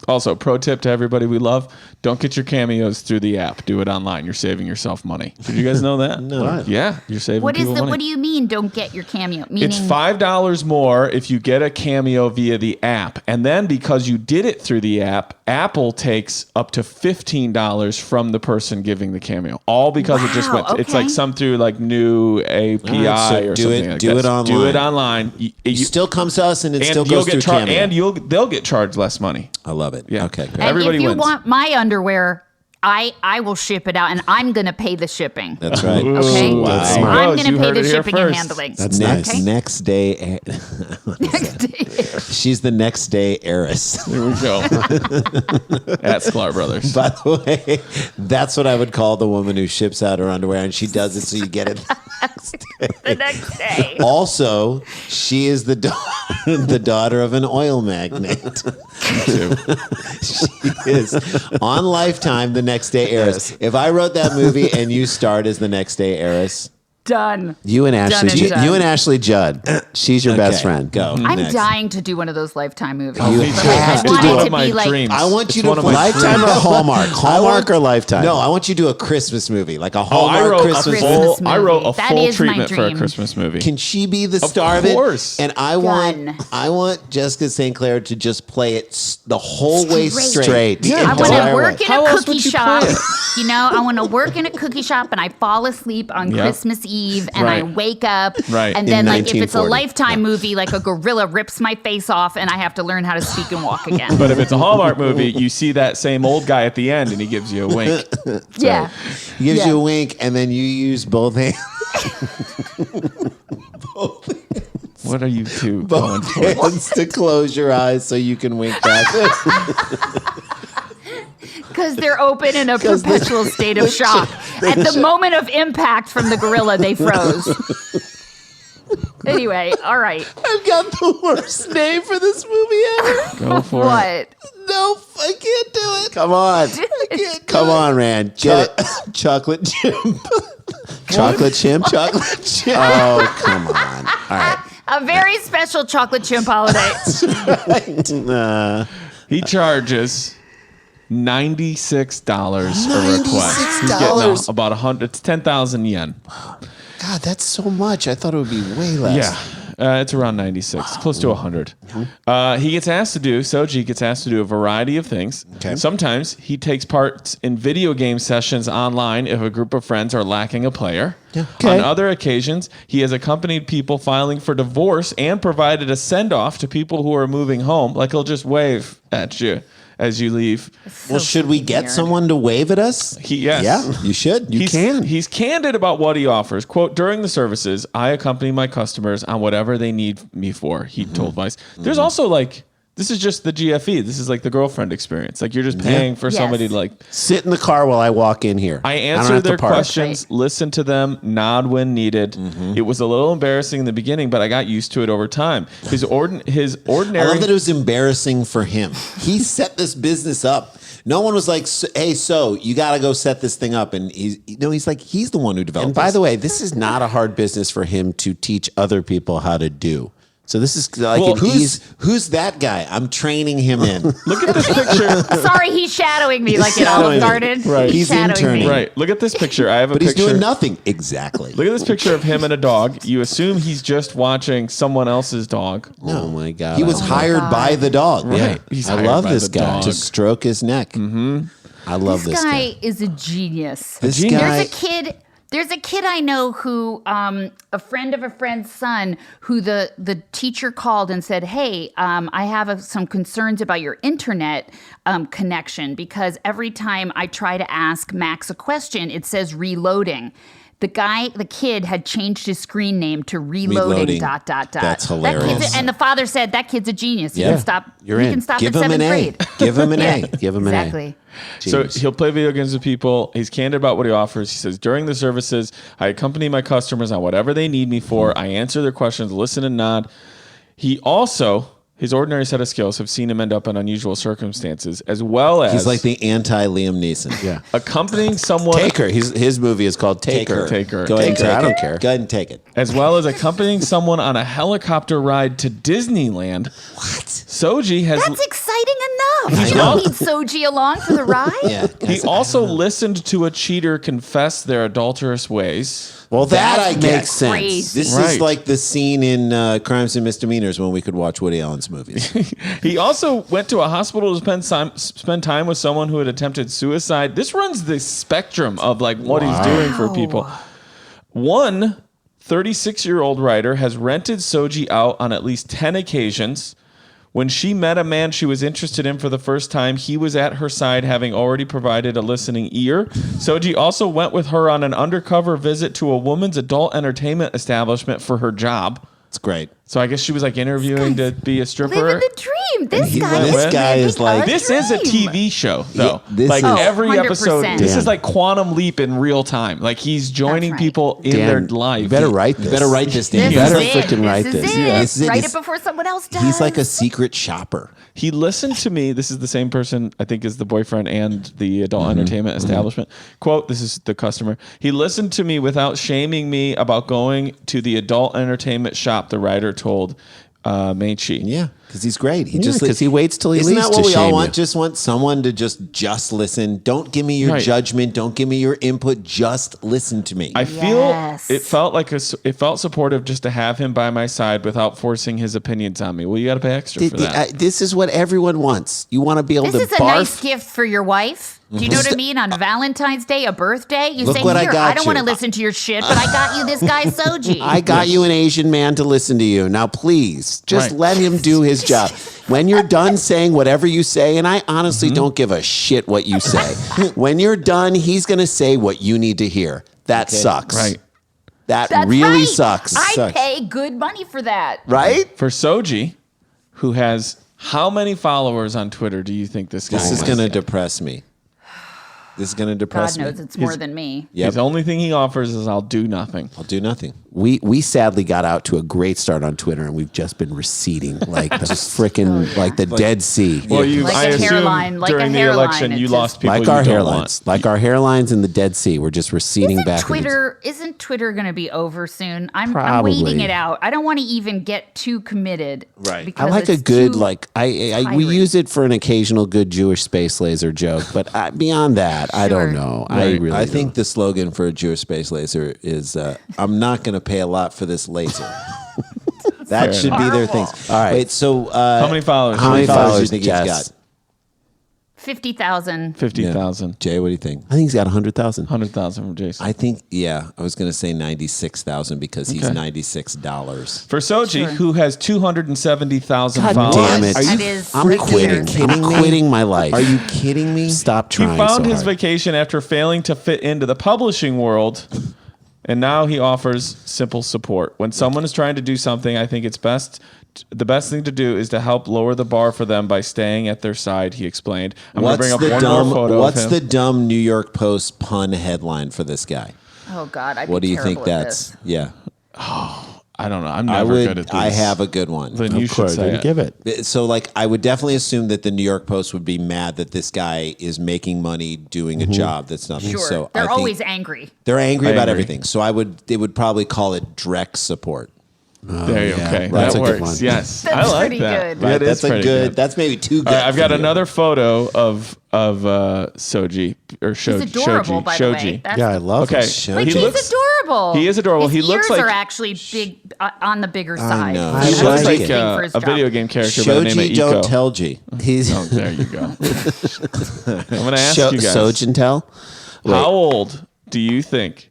Also, pro tip to everybody we love, don't get your cameos through the app. Do it online. You're saving yourself money. Did you guys know that? No. What? Yeah, you're saving What is people the? money. What do you mean? Don't get your cameo? Meaning It's $5 more if you get a cameo via the app. And then because you did it through the app, Apple takes up to $15 from the person giving the cameo. All because it just Wow, went. It's like okay. some through like new API All right, so or do something it- like do that. it online. Do it online. It still comes to us and it still you'll goes through get charged, cameo. and they'll get charged less money. I love it. Yeah. Okay, great. And- and everybody if you wins. want my underwear, I will ship it out, and I'm gonna pay the shipping. That's right. Okay, Wow. That's I'm smart. Rose, gonna you pay heard the it here shipping and first. handling. That's nice. next, next day. Next day. She's the next day heiress. There we go. At Sklar Brothers. By the way, that's what I would call the woman who ships out her underwear, and she does it so you get it. The next day. Also, she is the the daughter of an oil magnate. She is on Lifetime the next day heiress. If I wrote that movie and you starred as the next day heiress, Done. You and Ashley, and done. you and Ashley Judd. She's your best okay, friend. Go. I'm next. dying to do one of those Lifetime movies. You But have I to want do it it. to One of my be like dreams. I want you It's to one of my Lifetime or Hallmark? Hallmark or Lifetime? No, I want you to do a Christmas movie, like a Oh, Hallmark Christmas Christmas movie. movie. I wrote a That full is my treatment for a dream. Christmas movie. Can she be the star of it? course. And I Done. want Jessica St. Clair to just play it the whole way Straight. straight. The I want entire to work way. in How a else cookie would you shop. play it? You know, I want to work in a cookie shop and I fall asleep on Yep. Christmas Eve and I Right. wake up. Right. And In then, like, if it's a 1940. Lifetime movie, like a gorilla rips my face off and I have to learn how to speak and walk again. But if it's a Hallmark movie, you see that same old guy at the end and he gives you a wink. Yeah. He gives Yeah. you a wink, and then you use both hands. What are you two going Both for? hands to close your eyes so you can wink back. Because they're open in a perpetual state of shock. At the moment of impact from the gorilla, they froze. Anyway, all right. I've got the worst name for this movie ever. Go for it. What? No, I can't do it. Come on. I can't do Come it. on, Rand. Get it. Chocolate chimp. Chocolate chimp? Chocolate chimp. Oh, come on. All right. A very special chocolate chimp holiday. He charges $96 a request. He's getting $96? about 100. It's 10,000 yen. God, that's so much. I thought it would be way less. Yeah. It's around 96, close to 100. Soji gets asked to do a variety of things. Okay. Sometimes he takes part in video game sessions online if a group of friends are lacking a player. Okay. On other occasions, he has accompanied people filing for divorce and provided a send-off to people who are moving home. Like he'll just wave at you as you leave. Well, should we get someone to wave at us? Yes. Yeah, you should. You He's, can. He's candid about what he offers. Quote, during the services, I accompany my customers on whatever they need me for, he told Vice. There's also like, this is just the GFE. This is like the girlfriend experience. Like you're just paying for somebody to like Sit in the car while I walk in here. I don't answer have to their park. questions, listen to them, nod when needed. It was a little embarrassing in the beginning, but I got used to it over time. His I ordinary love that it was embarrassing for him. He set this business up. No one was like, "Hey, so you got to go set this thing up." And he's like, he's the one who developed. And by this. the way, this is not a hard business for him to teach other people how to do. So this is like Well, who's that guy? I'm training him in. Look at this picture. Sorry, he's shadowing me like at Olive Garden. Right. He's He's shadowing interning. me. Right. Look at this picture. I have a But he's picture. doing nothing. Exactly. Look at this picture of him and a dog. You assume he's just watching someone else's dog. Oh my God. He was hired by the dog. Right. He's I hired love by this the guy. dog. To stroke his neck. Mm-hmm. I love This this guy is a genius. This genius. guy. There's a kid I know who, a friend of a friend's son, who the teacher called and said, "Hey, I have some concerns about your internet connection because every time I try to ask Max a question, it says reloading." The kid had changed his screen name to reloading. ... That's hilarious. And the father said, "That kid's a genius. He Yeah. can stop. You're he in. can stop Give at him an 7th A. grade." Give him an A. Give him an Exactly. A. So Jeez. he'll play video games with people. He's candid about what he offers. He says, during the services, I accompany my customers on whatever they need me for. I answer their questions, listen and nod. He also, his ordinary set of skills have seen him end up in unusual circumstances, as well as He's like the anti-Liam Neeson. Yeah. accompanying someone, Taker. His movie is called Taker. Taker. Go ahead and Taker, take I it. don't care. Go ahead and take it. as well as accompanying someone on a helicopter ride to Disneyland. What? Soji has. That's exciting enough. You don't need Soji along for the ride. Yeah. He also listened to a cheater confess their adulterous ways. Well, That I that get. makes sense. Crazy. This Right. is like the scene in Crimes and Misdemeanors when we could watch Woody Allen's movies. He also went to a hospital to spend time with someone who had attempted suicide. This runs the spectrum of like what he's doing for people. One 36-year-old writer has rented Soji out on at least 10 occasions. When she met a man she was interested in for the first time, he was at her side, having already provided a listening ear. Soji also went with her on an undercover visit to a woman's adult entertainment establishment for her job. It's great. So I guess she was like interviewing to be a stripper. Living the dream. This guy went is with- guy living is like- a This is a dream. TV show, though. Yeah, this like is- every 100%. episode, this Dan. is like Quantum Leap in real time. Like he's joining right. people in Dan, their life. You better write this. You better write this down. This You better is it. freaking write This this. is it. Yeah. This is it. Write He's- it before someone else does. He's like a secret shopper. He listened to me. This is the same person, I think, is the boyfriend and the adult entertainment establishment. Quote, this is the customer. He listened to me without shaming me about going to the adult entertainment shop, the writer told Meichi. Yeah, because he's great. He Yeah, 'cause he waits till he Isn't leaves that what to we all shame want? you. Just want someone to just listen. Don't give me your Right. judgment. Don't give me your input. Just listen to me. I feel Yes. it felt like it felt supportive just to have him by my side without forcing his opinions on me. Well, you got to pay extra for that. This is what everyone wants. You want to be able This to is a barf. nice gift for your wife. Do you know what I mean? On Valentine's Day, a birthday, you Look say, what I "Here, got I don't you." want to listen to your shit, but I got you this guy Soji." I got you an Asian man to listen to you. Now, please, just Right. let him do his job. When you're done saying whatever you say, and I honestly don't give a shit what you say, when you're done, he's going to say what you need to hear. That sucks. Right. That That's really right. sucks. I Sucks. pay good money for that. Right? For Soji, who has how many followers on Twitter do you think this guy This is has? going to depress me. This is going to depress God me. knows it's more than me. Yep. The only thing he offers is I'll do nothing. I'll do nothing. We sadly got out to a great start on Twitter, and we've just been receding like the freaking like the Dead Sea. Well, you, Like I a assume hairline, like a during the hairline, election, it's you just- lost people like you our don't hairlines, want. like our hairlines in the Dead Sea. We're just receding back. Isn't Twitter going to be over soon? I'm Probably. waiting it out. I don't want to even get too committed. Right. I because like a it's good too like we tiring. use it for an occasional good Jewish space laser joke, but beyond that, I don't Sure. know. Right. I really I don't. think the slogan for a Jewish space laser is I'm not going to pay a lot for this laser. That should be their things. All right. Wait, so How many followers? How many followers do you Jess? think he's got? 50,000. 50,000. Jay, what do you think? I think he's got 100,000. 100,000 from Jason. I think, I was going to say 96,000 because he's $96. For Soji, who has 270,000 God followers. damn it. That is I'm quitting. kidding I'm me? quitting my life. Are you kidding me? Stop He trying found so his hard. vacation after failing to fit into the publishing world, and now he offers simple support. When someone is trying to do something, I think the best thing to do is to help lower the bar for them by staying at their side, he explained. I'm going to bring up one more photo What's of the him. dumb New York Post pun headline for this guy? Oh, God. What do you think that's? Yeah. I don't know. I'm never good at these. I have a good one. Then you Of should course, say it. give it. So, like, I would definitely assume that the New York Post would be mad that this guy is making money doing a job that's nothing. Sure. So They're I think always angry. they're angry I about agree. everything. So they would probably call it direct support. There you yeah. okay. That's That a good works. one. Yes. That's I like pretty that. good. Yeah, it That's is a pretty good. That's maybe too good. All right, I've got for you. another photo of Soji or He's adorable, by the way. That's, Yeah, I love Okay. him. Like, He he's looks- adorable. he is adorable. His He looks ears like- are actually big on the bigger side. know. I He That's looks a like good like thing for his a job. video game character by the name of Shoji, Iko. don't tell G. He's Oh, there you go. I'm going to ask you guys. Sojin tell? How old do you think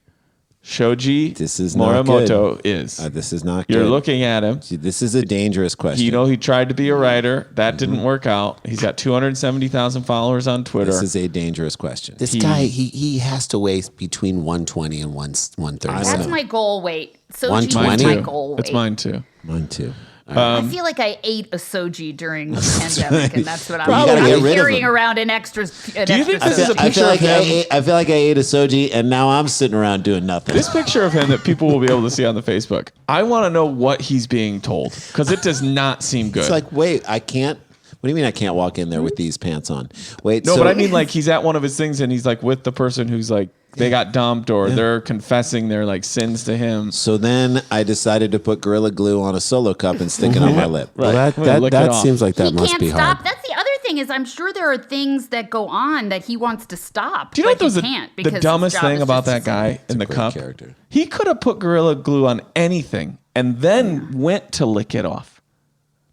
Shoji This is not Morimoto is? this is not good. You're looking at him. This is a dangerous question. You know, he tried to be a writer. That didn't work out. He's got 270,000 followers on Twitter. this is a dangerous question. This guy, he has to weigh between 120 and 130. That's my goal weight. Soji's 120? my too. goal weight. It's mine too. Mine too. I feel like I ate a soji during the pandemic, and that's what Probably. You gotta I'm get rid of carrying them. around an extra. Do you think this is a I picture feel of like him? I feel like I ate a soji, and now I'm sitting around doing nothing. This picture of him that people will be able to see on the Facebook. I want to know what he's being told because it does not seem good. It's like, wait, I can't. What do you mean I can't walk in there with these pants on? Wait, no, so, but I mean like he's at one of his things and he's like with the person who's like they got dumped or they're confessing their like sins to him. So then I decided to put Gorilla Glue on a Solo cup and stick it on my lip. Well, I'm gonna that lick it off. seems like that he must can't be stop. hard. That's the other thing is I'm sure there are things that go on that he wants to stop. Do you know but what was he can't the because his dumbest job thing is about just that guy in the great cup? character. He could have put Gorilla Glue on anything and then went to lick it off.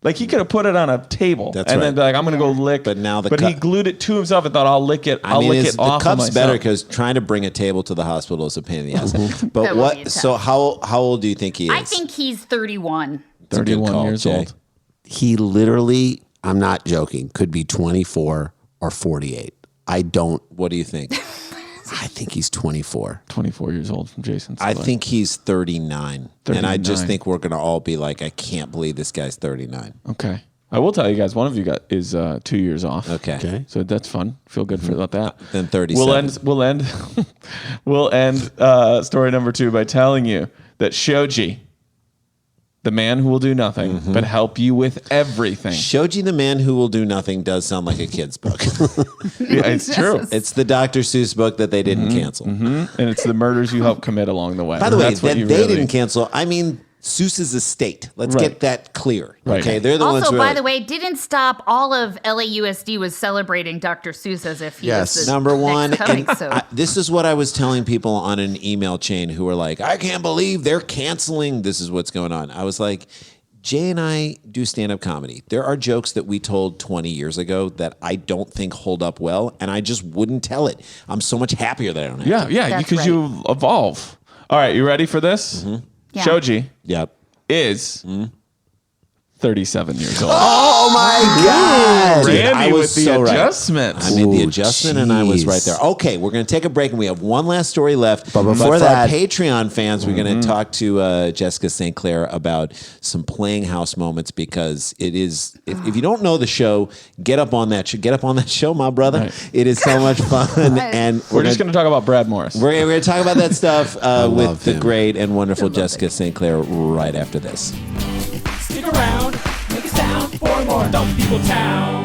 Like he could have put it on a table That's and right. then be like, I'm going to go lick. But now the he cup- glued it to himself and thought, I'll lick it. I'll lick it the off of cup's myself. better because trying to bring a table to the hospital is a pain in the ass. That But would be what? tough. So how old do you think he is? I think he's 31. It's a good 31 call, years Jay. old. He literally, I'm not joking, could be 24 or 48. What do you think? I think he's 24. 24 years old from Jason. I think he's 39. And I just 39. think we're going to all be like, I can't believe this guy's 39. Okay. I will tell you guys, one of you is 2 years off. Okay. Okay. So that's fun. Feel good about that. Then 37. We'll end story number 2 by telling you that Shoji, the man who will do nothing but help you with everything. Shoji the Man Who Will Do Nothing does sound like a kid's book. Yeah, it's true. It's the Dr. Seuss book that they didn't cancel. And it's the murders you help commit along the way. By the way, That's what that you they really- didn't cancel. I mean, Seuss's estate. Let's Right. get that clear. Right. Okay, they're the ones Also, who by are the way, didn't stop. All of LAUSD was celebrating Dr. Seuss as if he Yes. was the number one. next coming. and So this is what I was telling people on an email chain who were like, I can't believe they're canceling. This is what's going on. I was like, Jay and I do stand-up comedy. There are jokes that we told 20 years ago that I don't think hold up well, and I just wouldn't tell it. I'm so much happier that I don't have Yeah, to. yeah, That's because you evolve. All right, you ready for this? Yeah. Shoji Yep. is 37 years old. Oh my God. Dude, Randy I was with the so right. adjustment. I made the Ooh, adjustment and I was right jeez. there. Okay, we're going to take a break and we have one last story left. But before for that- our Patreon fans, we're going to talk to Jessica St. Clair about some playing house moments because it is, if you don't know the show, get up on that show, my brother. Right. It is so much fun. And We're just going to talk about Brad Morris. we're going to talk about that stuff love with the him. great and wonderful Jessica St. Clair right after this. Stick around, make a sound for more Dumb People Town.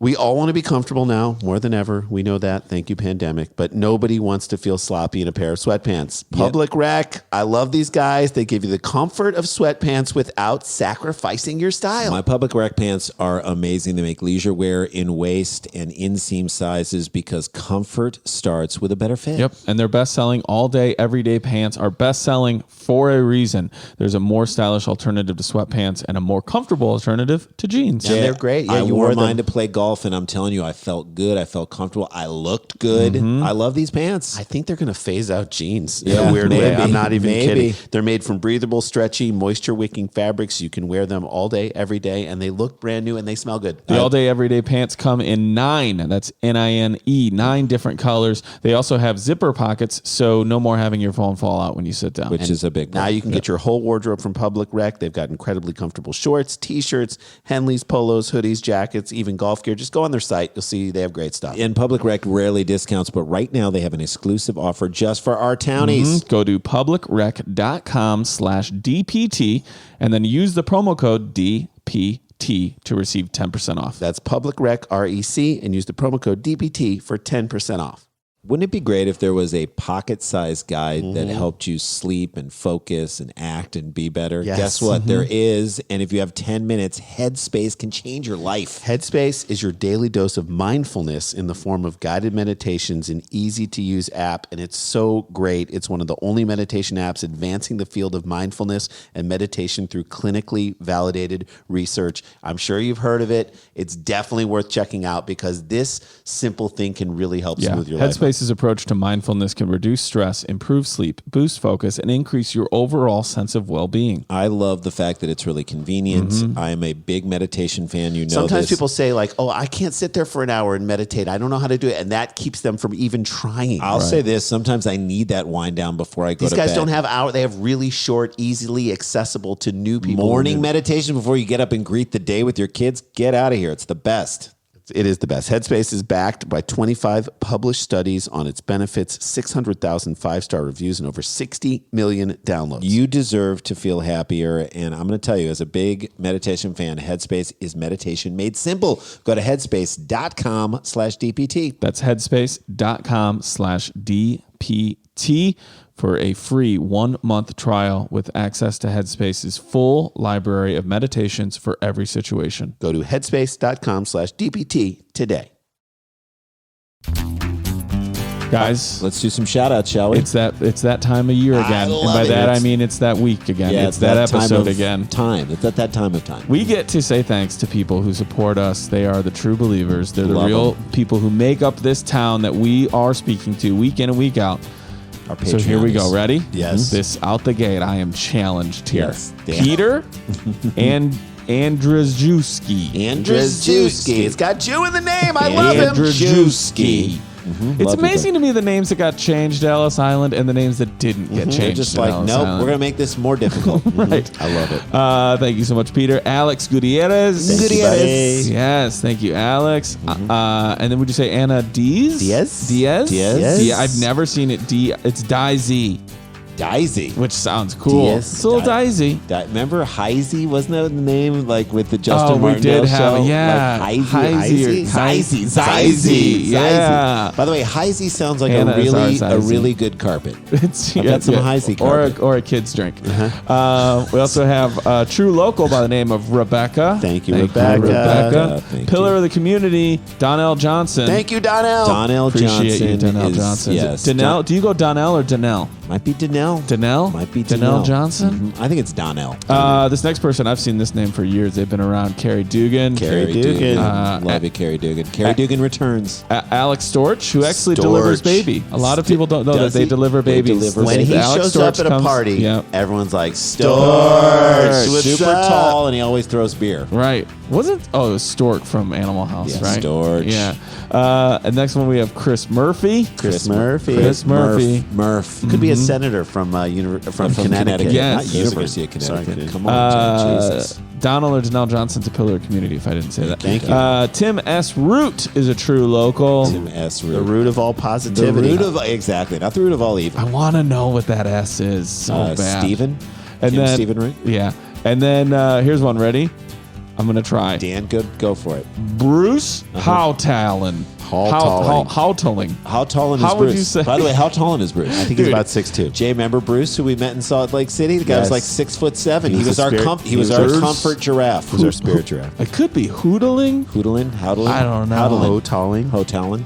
We all want to be comfortable now more than ever. We know that. Thank you, pandemic. But nobody wants to feel sloppy in a pair of sweatpants. Public Rec. I love these guys. They give you the comfort of sweatpants without sacrificing your style. My Public Rec pants are amazing. They make leisure wear in waist and inseam sizes because comfort starts with a better fit. Yep, and their best-selling all-day, everyday pants are best-selling for a reason. There's a more stylish alternative to sweatpants and a more comfortable alternative to jeans. And they're great. Yeah, I you wore wore mine them. to play golf, and I'm telling you, I felt good. I felt comfortable. I looked good. I love these pants. I think they're going to phase out jeans in Yeah, a weird way. maybe. I'm not even Maybe. kidding. They're made from breathable, stretchy, moisture-wicking fabrics. You can wear them all day, every day, and they look brand new and they smell good. The all-day, everyday pants come in 9. That's N-I-N-E, 9 different colors. They also have zipper pockets, so no more having your phone fall out when you sit down. Which is a big Now one. you can get your whole wardrobe from Public Rec. They've got incredibly comfortable shorts, t-shirts, Henleys, polos, hoodies, jackets, even golf gear. Just go on their site. You'll see they have great stuff. And Public Rec rarely discounts, but right now they have an exclusive offer just for our townies. Go to publicrec.com/DPT and then use the promo code DPT to receive 10% off. That's Public Rec, REC, and use the promo code DPT for 10% off. Wouldn't it be great if there was a pocket-sized guide that helped you sleep and focus and act and be better? Yes. Guess what? There is, and if you have 10 minutes, Headspace can change your life. Headspace is your daily dose of mindfulness in the form of guided meditations, an easy-to-use app, and it's so great. It's one of the only meditation apps advancing the field of mindfulness and meditation through clinically validated research. I'm sure you've heard of it. It's definitely worth checking out because this simple thing can really help smooth your life. Headspace's approach to mindfulness can reduce stress, improve sleep, boost focus, and increase your overall sense of well-being. I love the fact that it's really convenient. I am a big meditation fan. You know Sometimes this. people say like, oh, I can't sit there for an hour and meditate. I don't know how to do it. And that keeps them from even trying. I'll say this. Sometimes I need that wind down before I go These to guys bed. don't have hours. They have really short, easily accessible to new people. Morning meditation before you get up and greet the day with your kids. Get out of here. It's the best. It is the best. Headspace is backed by 25 published studies on its benefits, 600,000 five-star reviews, and over 60 million downloads. You deserve to feel happier. And I'm going to tell you, as a big meditation fan, Headspace is meditation made simple. Go to headspace.com/DPT. That's headspace.com/DPT for a free 1-month trial with access to Headspace's full library of meditations for every situation. Go to headspace.com/DPT today. Guys, Let's do some shout outs, shall we? it's that time of year again. And love by it. that I It's- mean it's that week again. Yeah, it's that time episode of again. Time. It's at that time of time. We get to say thanks to people who support us. They are the true believers. They're the Love real 'em. people who make up this town that we are speaking to week in and week out. Our So here we go. Patreons. Ready? Yes. This out the gate. I am challenged here. Yes. Damn. Peter and Andrzejewski. Andrzejewski. It's got Jew in the name. I love him. Andrzejewski. It's Love you, amazing to me the names that got changed to Ellis Island and the names that didn't get changed. They're just to like, Ellis nope, Island. we're going to make this more difficult. Right. I love it. Thank you so much, Peter. Alex Gutierrez. Thank you, buddy. Yes, thank you, Alex. And then would you say Anna Diaz? Diaz? Diaz? Diaz? Yeah, I've never seen it. It's Daisy, Daisy. which sounds cool. Diaz? It's a little Daisy. Remember Heisey? Wasn't that the name? Like with the Justin we Martindale did have show? it. Yeah. Like Heisey. Heisey. Yeah. By the way, Heisey sounds like Anna a is really ours, Heisey. good carpet. It's I've got some Heisey carpet. or a kid's drink. We also have a true local by the name of Rebecca. Thank you, Rebecca. Rebecca. Thank Pillar you. of the community, Donnell Johnson. Thank you, Donnell. Donnell Appreciate Johnson. you, Donnell is, Johnson. Yes. Donnell, do you go Donnell or Donnell? Might be Donnell. Donnell? Might be Donnell Donnell. Johnson? I think it's Donnell. This next person, I've seen this name for years. They've been around. Carrie Dugan. Carrie Dugan. Love you, Carrie Dugan. Carrie Dugan returns. Alex Storch, who actually Storch. delivers baby. A lot of people don't know that Does they he? deliver They babies. deliver When he Alex shows Storch up at a comes- party, yeah. everyone's like, Storch. What's Super up? tall, and he always throws beer. Right. Wasn't it was Stork from Animal House, Yeah, right? Storch. Yeah. And next one we have Chris Murphy. Chris Murphy. Chris Murphy. Murph. Could be a senator from Connecticut. Yes. Not University of Sorry, Connecticut. Come on, Jesus. Donald or Donnell Johnson's a pillar of community, if I didn't say that. Thank you. Tim S. Root is a true local. Tim S. The root of all The positivity. root of exactly, not the root of all evil. I want to know what that S is so bad. Stephen. And Kim then, Stephen, right? Yeah. And then here's one. Ready? I'm gonna try. Dan, go for it. Bruce Howtallen. Howtallen. Howtallen. How tall is How Bruce? would you say? By the way, how tall is Bruce? I think he's about 6'2". Jay, remember Bruce, who we met in Salt Lake City? The guy was Yes. like 6'7". He was was a our spirit- he he was was our our- comfort giraffe. Who's our spirit giraffe? It could be Hoodling. Hoodlin, Howdlin. I don't know. Howdlin. Hotalling. Hotalin.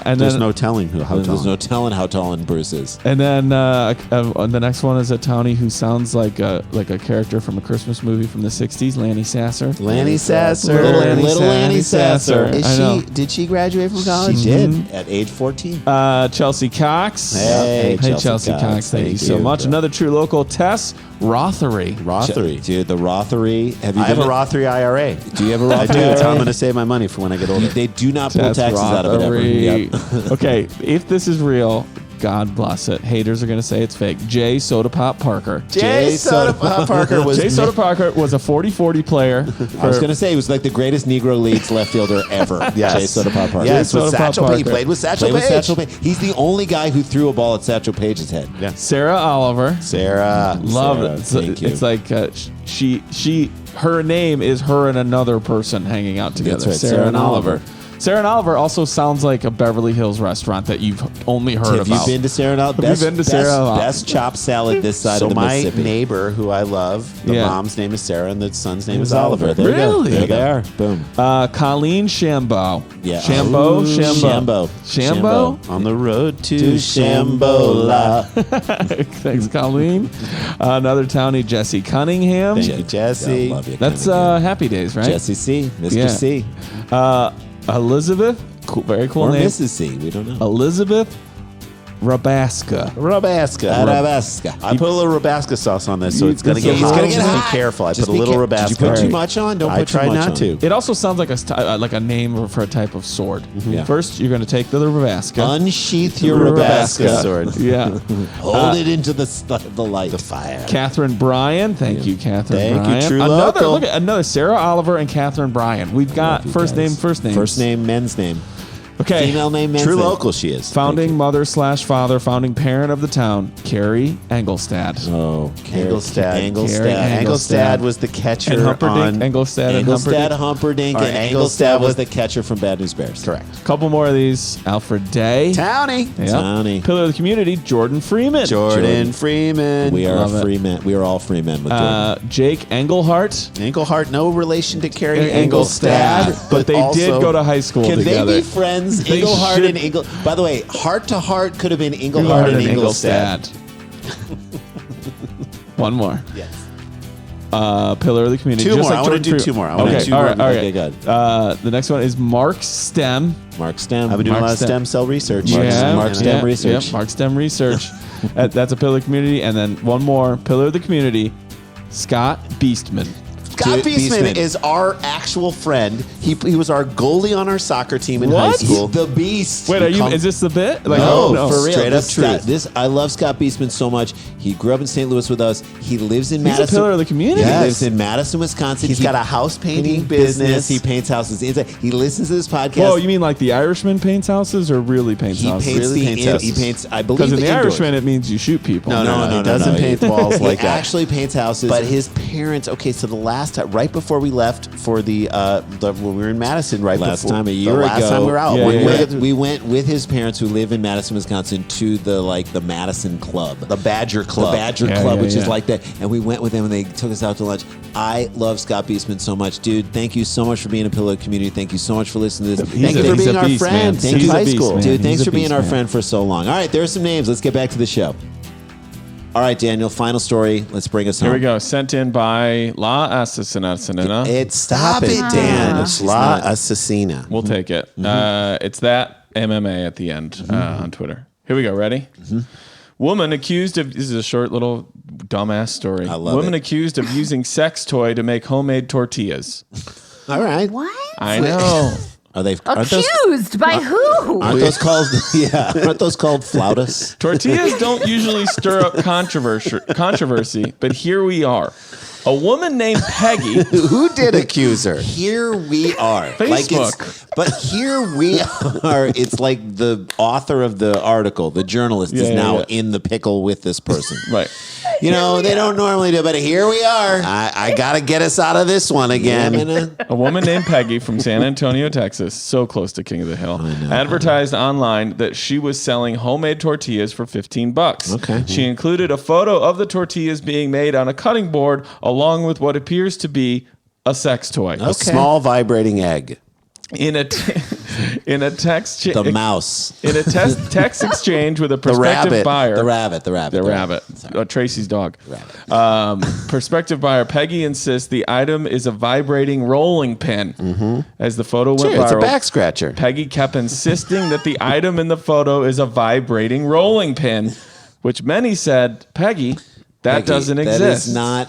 And There's then no telling how There's tall. no telling how tall Bruce is. and then the next one is a townie who sounds like a character from a Christmas movie from the '60s, Lanny Sasser. Lanny Sasser. Little Lanny Lanny Sasser. Sasser. I know. Did she graduate from college? She did at age 14. Chelsea Cox. Hey, Chelsea Cox. Thank you so much. Another true local, Tess Rothery. Rothery. Dude, the Rothery. Have you I have a been- Rothery IRA. Do you have a I Rothery? do. It's how I'm going to save my money for when I get older. They do not pull Tess taxes out of it ever. Rothery. Yep. Okay, if this is real, God bless it. Haters are going to say it's fake. Jay Soda Pop Parker. Jay Soda Pop Parker was Jay Soda Parker was a 40-40 player. I was going to say he was like the greatest Negro Leagues left fielder ever. Yes. Jay Soda Pop Parker. Yes, Jay with Soda Pop Satchel Paige. He Parker. played with Satchel Played with Paige. Satchel Paige. He's the only guy who threw a ball at Satchel Paige's head. Yeah. Sarah Oliver. Sarah. Love Sarah, it. thank you. It's like her name is her and another person hanging out together. That's right, Sarah and Oliver. Sarah and Oliver also sounds like a Beverly Hills restaurant that you've only heard Have about. you been to Sarah? Have you been to Sarah? Best chopped salad this side So of the my Mississippi. neighbor, who I love, the Yeah. mom's name is Sarah and the son's name It is was Oliver. There you go. Really? There they are. Boom. Colleen Shambo. Yeah. Shambo? Ooh, Shambo. Shambo. Shambo? On the road to To Shambola. Thanks, Colleen. Another townie, Jesse Cunningham. Thank you, Jesse. I love you. That's Cunningham. Happy Days, right? Jesse C. Mr. Yeah. C. Elizabeth. Cool, very cool Or name. Mrs. C. We don't know. Elizabeth Rabaska. Rabasca. Arabesca. I put a little Rabasca sauce on this, so it's going to It's get a hot. little- Just hot. be careful. I Just put a be little care- Rabasca. Did you put too Right. much on? Don't I put too try much not on. to. It also sounds like like a name for a type of sword. Yeah. First, you're going to take the Rabaska. Unsheath your Rabasca. Rabasca. sword. Yeah. Hold it into the light. The fire. Catherine Bryan. Thank you, Catherine Thank you, Bryan. true another, local. look at another Sarah Oliver and Catherine Bryan. We've got you first guys. name, first name. First name, men's name. Okay. Female name, men's True name. local she is. Founding mother/father, founding parent of the town, Carrie Engelstad. Oh, Engelstad. Engelstad. Engelstad was the catcher And Humperdinck. on... Engelstad and Engelstad, Humperdinck. Humperdinck, Or and Engelstad Engelstad was was the catcher from Bad News Bears. Correct. Couple more of these. Alfred Day. Townie. Yep. Townie. Pillar of the community, Jordan Freeman. Jordan Freeman. We are Love a it. free men. We are all free men with Jordan. Jake Engelhart. Engelhart, no relation to Carrie Engelstad. Engelstad. But they did also- go to high school Can together. they be friends? They Engelhart should- and Engel. By the way, heart to heart could have been Engelhart Engelhart and and Engelstad. Engelstad. One more. Yes. Pillar of the community. Two Just more. I wanna Jordan do Freeman. two more. I wanna Okay, do two all more. right, all right. Okay, good. The next one is Mark Stem. Mark Stem. I've been doing a lot of Stem. stem cell research. Mark Stem research. Yeah, Mark Stem research. That's a pillar of the community. And then one more pillar of the community, Scott Beastman. Scott Beastman Beastman. is our actual friend. He was our goalie on our soccer team in high What? school. The Beast. Wait, is this the bit? Like, No, no. for real. Straight up This truth. truth. I love Scott Beastman so much. He grew up in St. Louis with us. He lives in He's a Madison. pillar of the community. He Yes. lives in Madison, Wisconsin. He's got a house painting business. He paints houses inside. He listens to this podcast. Whoa, you mean like the Irishman paints houses or really paints he houses? paints Really the paints he houses. paints. I believe Because in the indoors. Irishman, it means you shoot people. No, he doesn't paint walls like He that. actually paints houses. But his parents, okay, so the last time, right before we left for the when we were in Madison, right last before, time a the year last ago, time we were out, Yeah, we yeah, went we went with his parents who live in Madison, Wisconsin, to the Madison Club, the Badger Club. the Badger Yeah, Club, yeah, which is yeah. like that. And we went with them, and they took us out to lunch. I love Scott Beastman so much, dude. Thank you so much for being a pillar of the community. Thank you so much for listening to this. He's Thank a- you for he's being a our beast, friend. man. Thank He's you, a high beast, school, man. dude. He's Thanks a for being beast, our man. friend for so long. All right, there's some names. Let's get back to the show. All right, Daniel. Final story. Let's bring us home. Here we go. Sent in by La Assassina. It's Stop it, Dan. It's She's La not. Assassina. We'll take it. It's that MMA at the end on Twitter. Here we go. Ready? Woman accused of, this is a short little dumbass story. I love Woman it. accused of using sex toy to make homemade tortillas. All right. What? I know. Are they? Aren't those, Accused by who? aren't those called? Yeah. Aren't those called flautas? Tortillas don't usually stir up controversy, but here we are. A woman named Peggy. Who did accuse her? Here we are. Facebook. But here we are. It's like the author of the article, the journalist, is Yeah, now yeah. in the pickle with this person. Right. You know, they don't normally do, but here we are. I got to get us out of this one again. A woman named Peggy from San Antonio, Texas, so close to King of the Hill, advertised online that she was selling homemade tortillas for $15. Okay. She included a photo of the tortillas being made on a cutting board along with what appears to be a sex toy. A small vibrating egg. In a text The mouse. in a text exchange with a prospective buyer. The rabbit. Tracy's dog. Prospective buyer Peggy insists the item is a vibrating rolling pin. As the photo went viral, It's a back scratcher. Peggy kept insisting that the item in the photo is a vibrating rolling pin, which many said, Peggy, that doesn't exist. That is not.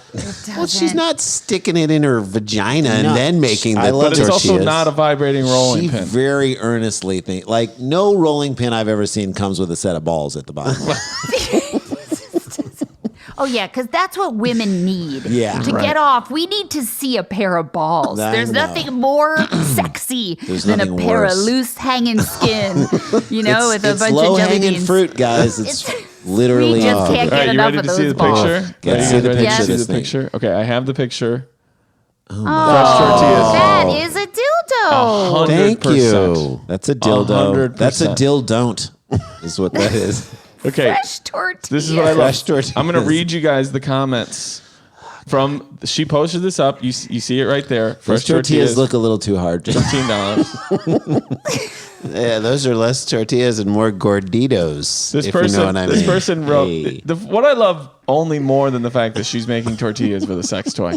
Well, she's not sticking it in her vagina and then making the love But it's also tortillas. not a vibrating rolling She pin. very earnestly think like no rolling pin I've ever seen comes with a set of balls at the bottom. Oh, yeah, because that's what women need. Yeah. To get off, we need to see a pair of balls. I There's know. nothing more sexy There's than a nothing pair worse. of loose hanging skin, with a it's bunch low of jelly hanging beans. fruit, guys. It's literally. We just can't All right, get you enough ready of to see those the balls. picture? Get Ready to see the ready picture to of see this the thing. picture? Okay, I have the picture. Oh, Fresh tortillas. that is a dildo. 100%. Thank you. That's a dildo. 100%. That's a don't. Is what that is. Okay, Fresh tortilla. this is what I love. Fresh tortillas. I'm going to read you guys the comments. She posted this up. You see it right there. Those Fresh tortillas look a little too hard. $15. Yeah, those are less tortillas and more gorditos. This if person, you know what I mean. this person wrote. Hey. What I love only more than the fact that she's making tortillas with a sex toy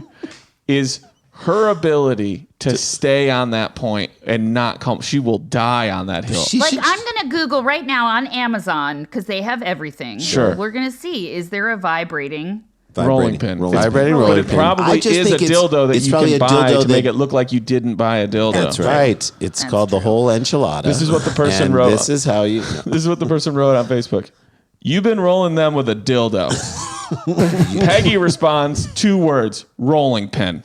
is her ability to stay on that point and not come. She will die on that hill. I'm going to Google right now on Amazon because they have everything. Sure. We're going to see, is there a vibrating? Rolling pin. Vibrating But rolling it pin. probably I just is a think it's- dildo that it's you probably can a buy dildo to make that- it look like you didn't buy a dildo. That's Right. It's called the whole enchilada. This is what the person and wrote. This is how you. This is what the person wrote on Facebook. You've been rolling them with a dildo. Peggy responds, 2 words, rolling pin.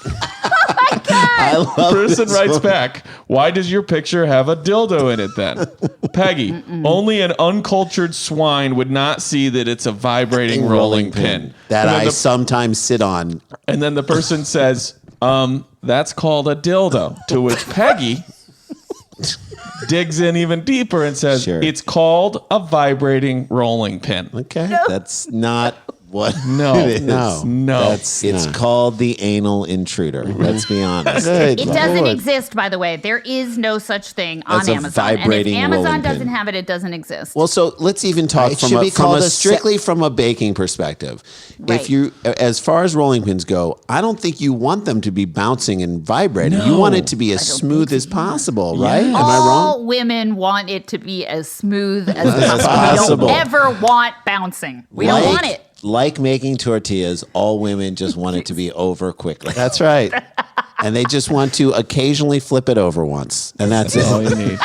I love Person this writes one. back, why does your picture have a dildo in it then? Peggy, only an uncultured swine would not see that it's a vibrating rolling pin. That And then I sometimes sit on. And then the person says, that's called a dildo. To which Peggy digs in even deeper and says, Sure. it's called a vibrating rolling pin. Okay. That's not what No, it is. no. It's called the anal intruder. Let's be honest. Good It doesn't Lord. exist, by the way. There is no such thing on That's a Amazon. And if vibrating Amazon rolling doesn't pin. have it, it doesn't exist. Well, so let's even talk It from should a, be from called a a strictly from a baking perspective. Right. If you, as far as rolling pins go, I don't think you want them to be bouncing and vibrating. You want it to be as smooth as possible, right? Am I wrong? All women want it to be as smooth as possible. possible. We don't ever want bouncing. We don't want it. Like making tortillas, all women just want it to be over quickly. That's right. And they just want to occasionally flip it over once, and that's All it. you need.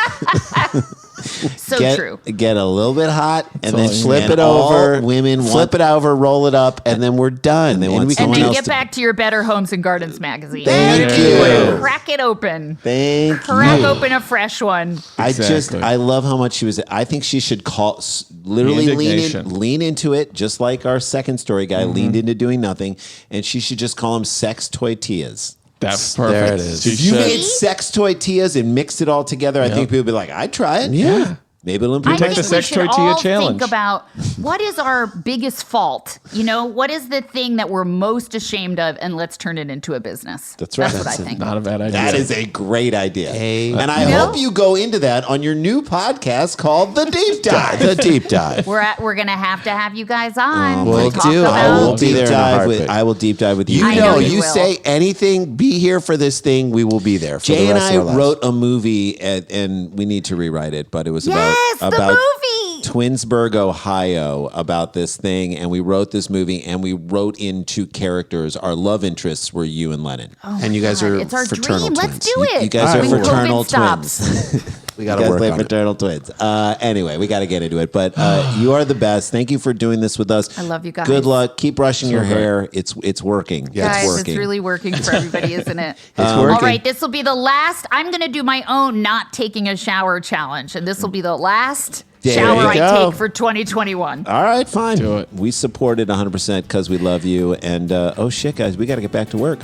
So true. Get a little bit hot and then Flip and it all over, Women flip want it over, roll it up, and then we're done. they want we someone And then else get to- back to your Better Homes and Gardens magazine. Thank you. Crack it open. Thank Crack you. open a fresh one. Exactly. I love how much she was. I think she should literally The lean indignation. lean into it, just like our second story guy leaned into doing nothing, and she should just call them sex tortillas. That's perfect. There it is. She If you should. made sex tortillas and mixed it all together, I think people would be like, I'd try it. Yeah. Maybe it'll I improve. Take think the we sex should tortilla all challenge. think about what is our biggest fault. What is the thing that we're most ashamed of, and let's turn it into a business. That's right. That's what I think. Not a bad idea. That is a great idea. And I You know? hope you go into that on your new podcast called The Deep Dive. The deep dive. We're gonna have you guys on. We'll to talk do. about- I will We'll be deep there in a dive with. heartbeat. I will deep dive with you. I know you you will. say anything, be here for this thing, we will be there for Jay the and rest I of our lives. wrote a movie, and we need to rewrite it, but it was Yes, the about movie. Twinsburg, Ohio, about this thing, and we wrote this movie, and we wrote in 2 characters. Our love interests were you and Lennon. And you guys are It's our fraternal dream. twins. Let's do it. You guys are When COVID fraternal stops. twins. We You got to guys work play on it. fraternal twins. Anyway, we got to get into it. But you are the best. Thank you for doing this with us. I love you guys. Good luck. Keep brushing your hair. It's working. Guys, it's working. it's really working for everybody, isn't it? It's All working. right, this will be the last. I'm going to do my own not taking a shower challenge, and this will be the last shower I go. take for 2021. All right, fine. Do it. We support it 100% because we love you. And oh shit, guys, we got to get back to work.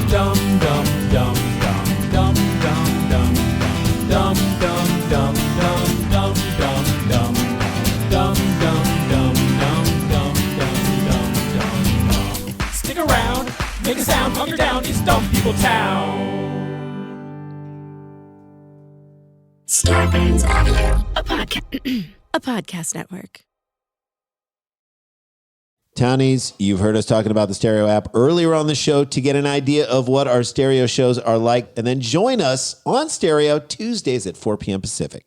Dum dum dum dum dum dum dum dum dum dum dum dum dum dum dum dum dum. Stick around, make a sound, hunker down. It's Dumb People Town. Starburns Audio, a podcast network. Townies, you've heard us talking about the Stereo app earlier on the show to get an idea of what our stereo shows are like, and then join us on Stereo Tuesdays at 4 p.m. Pacific.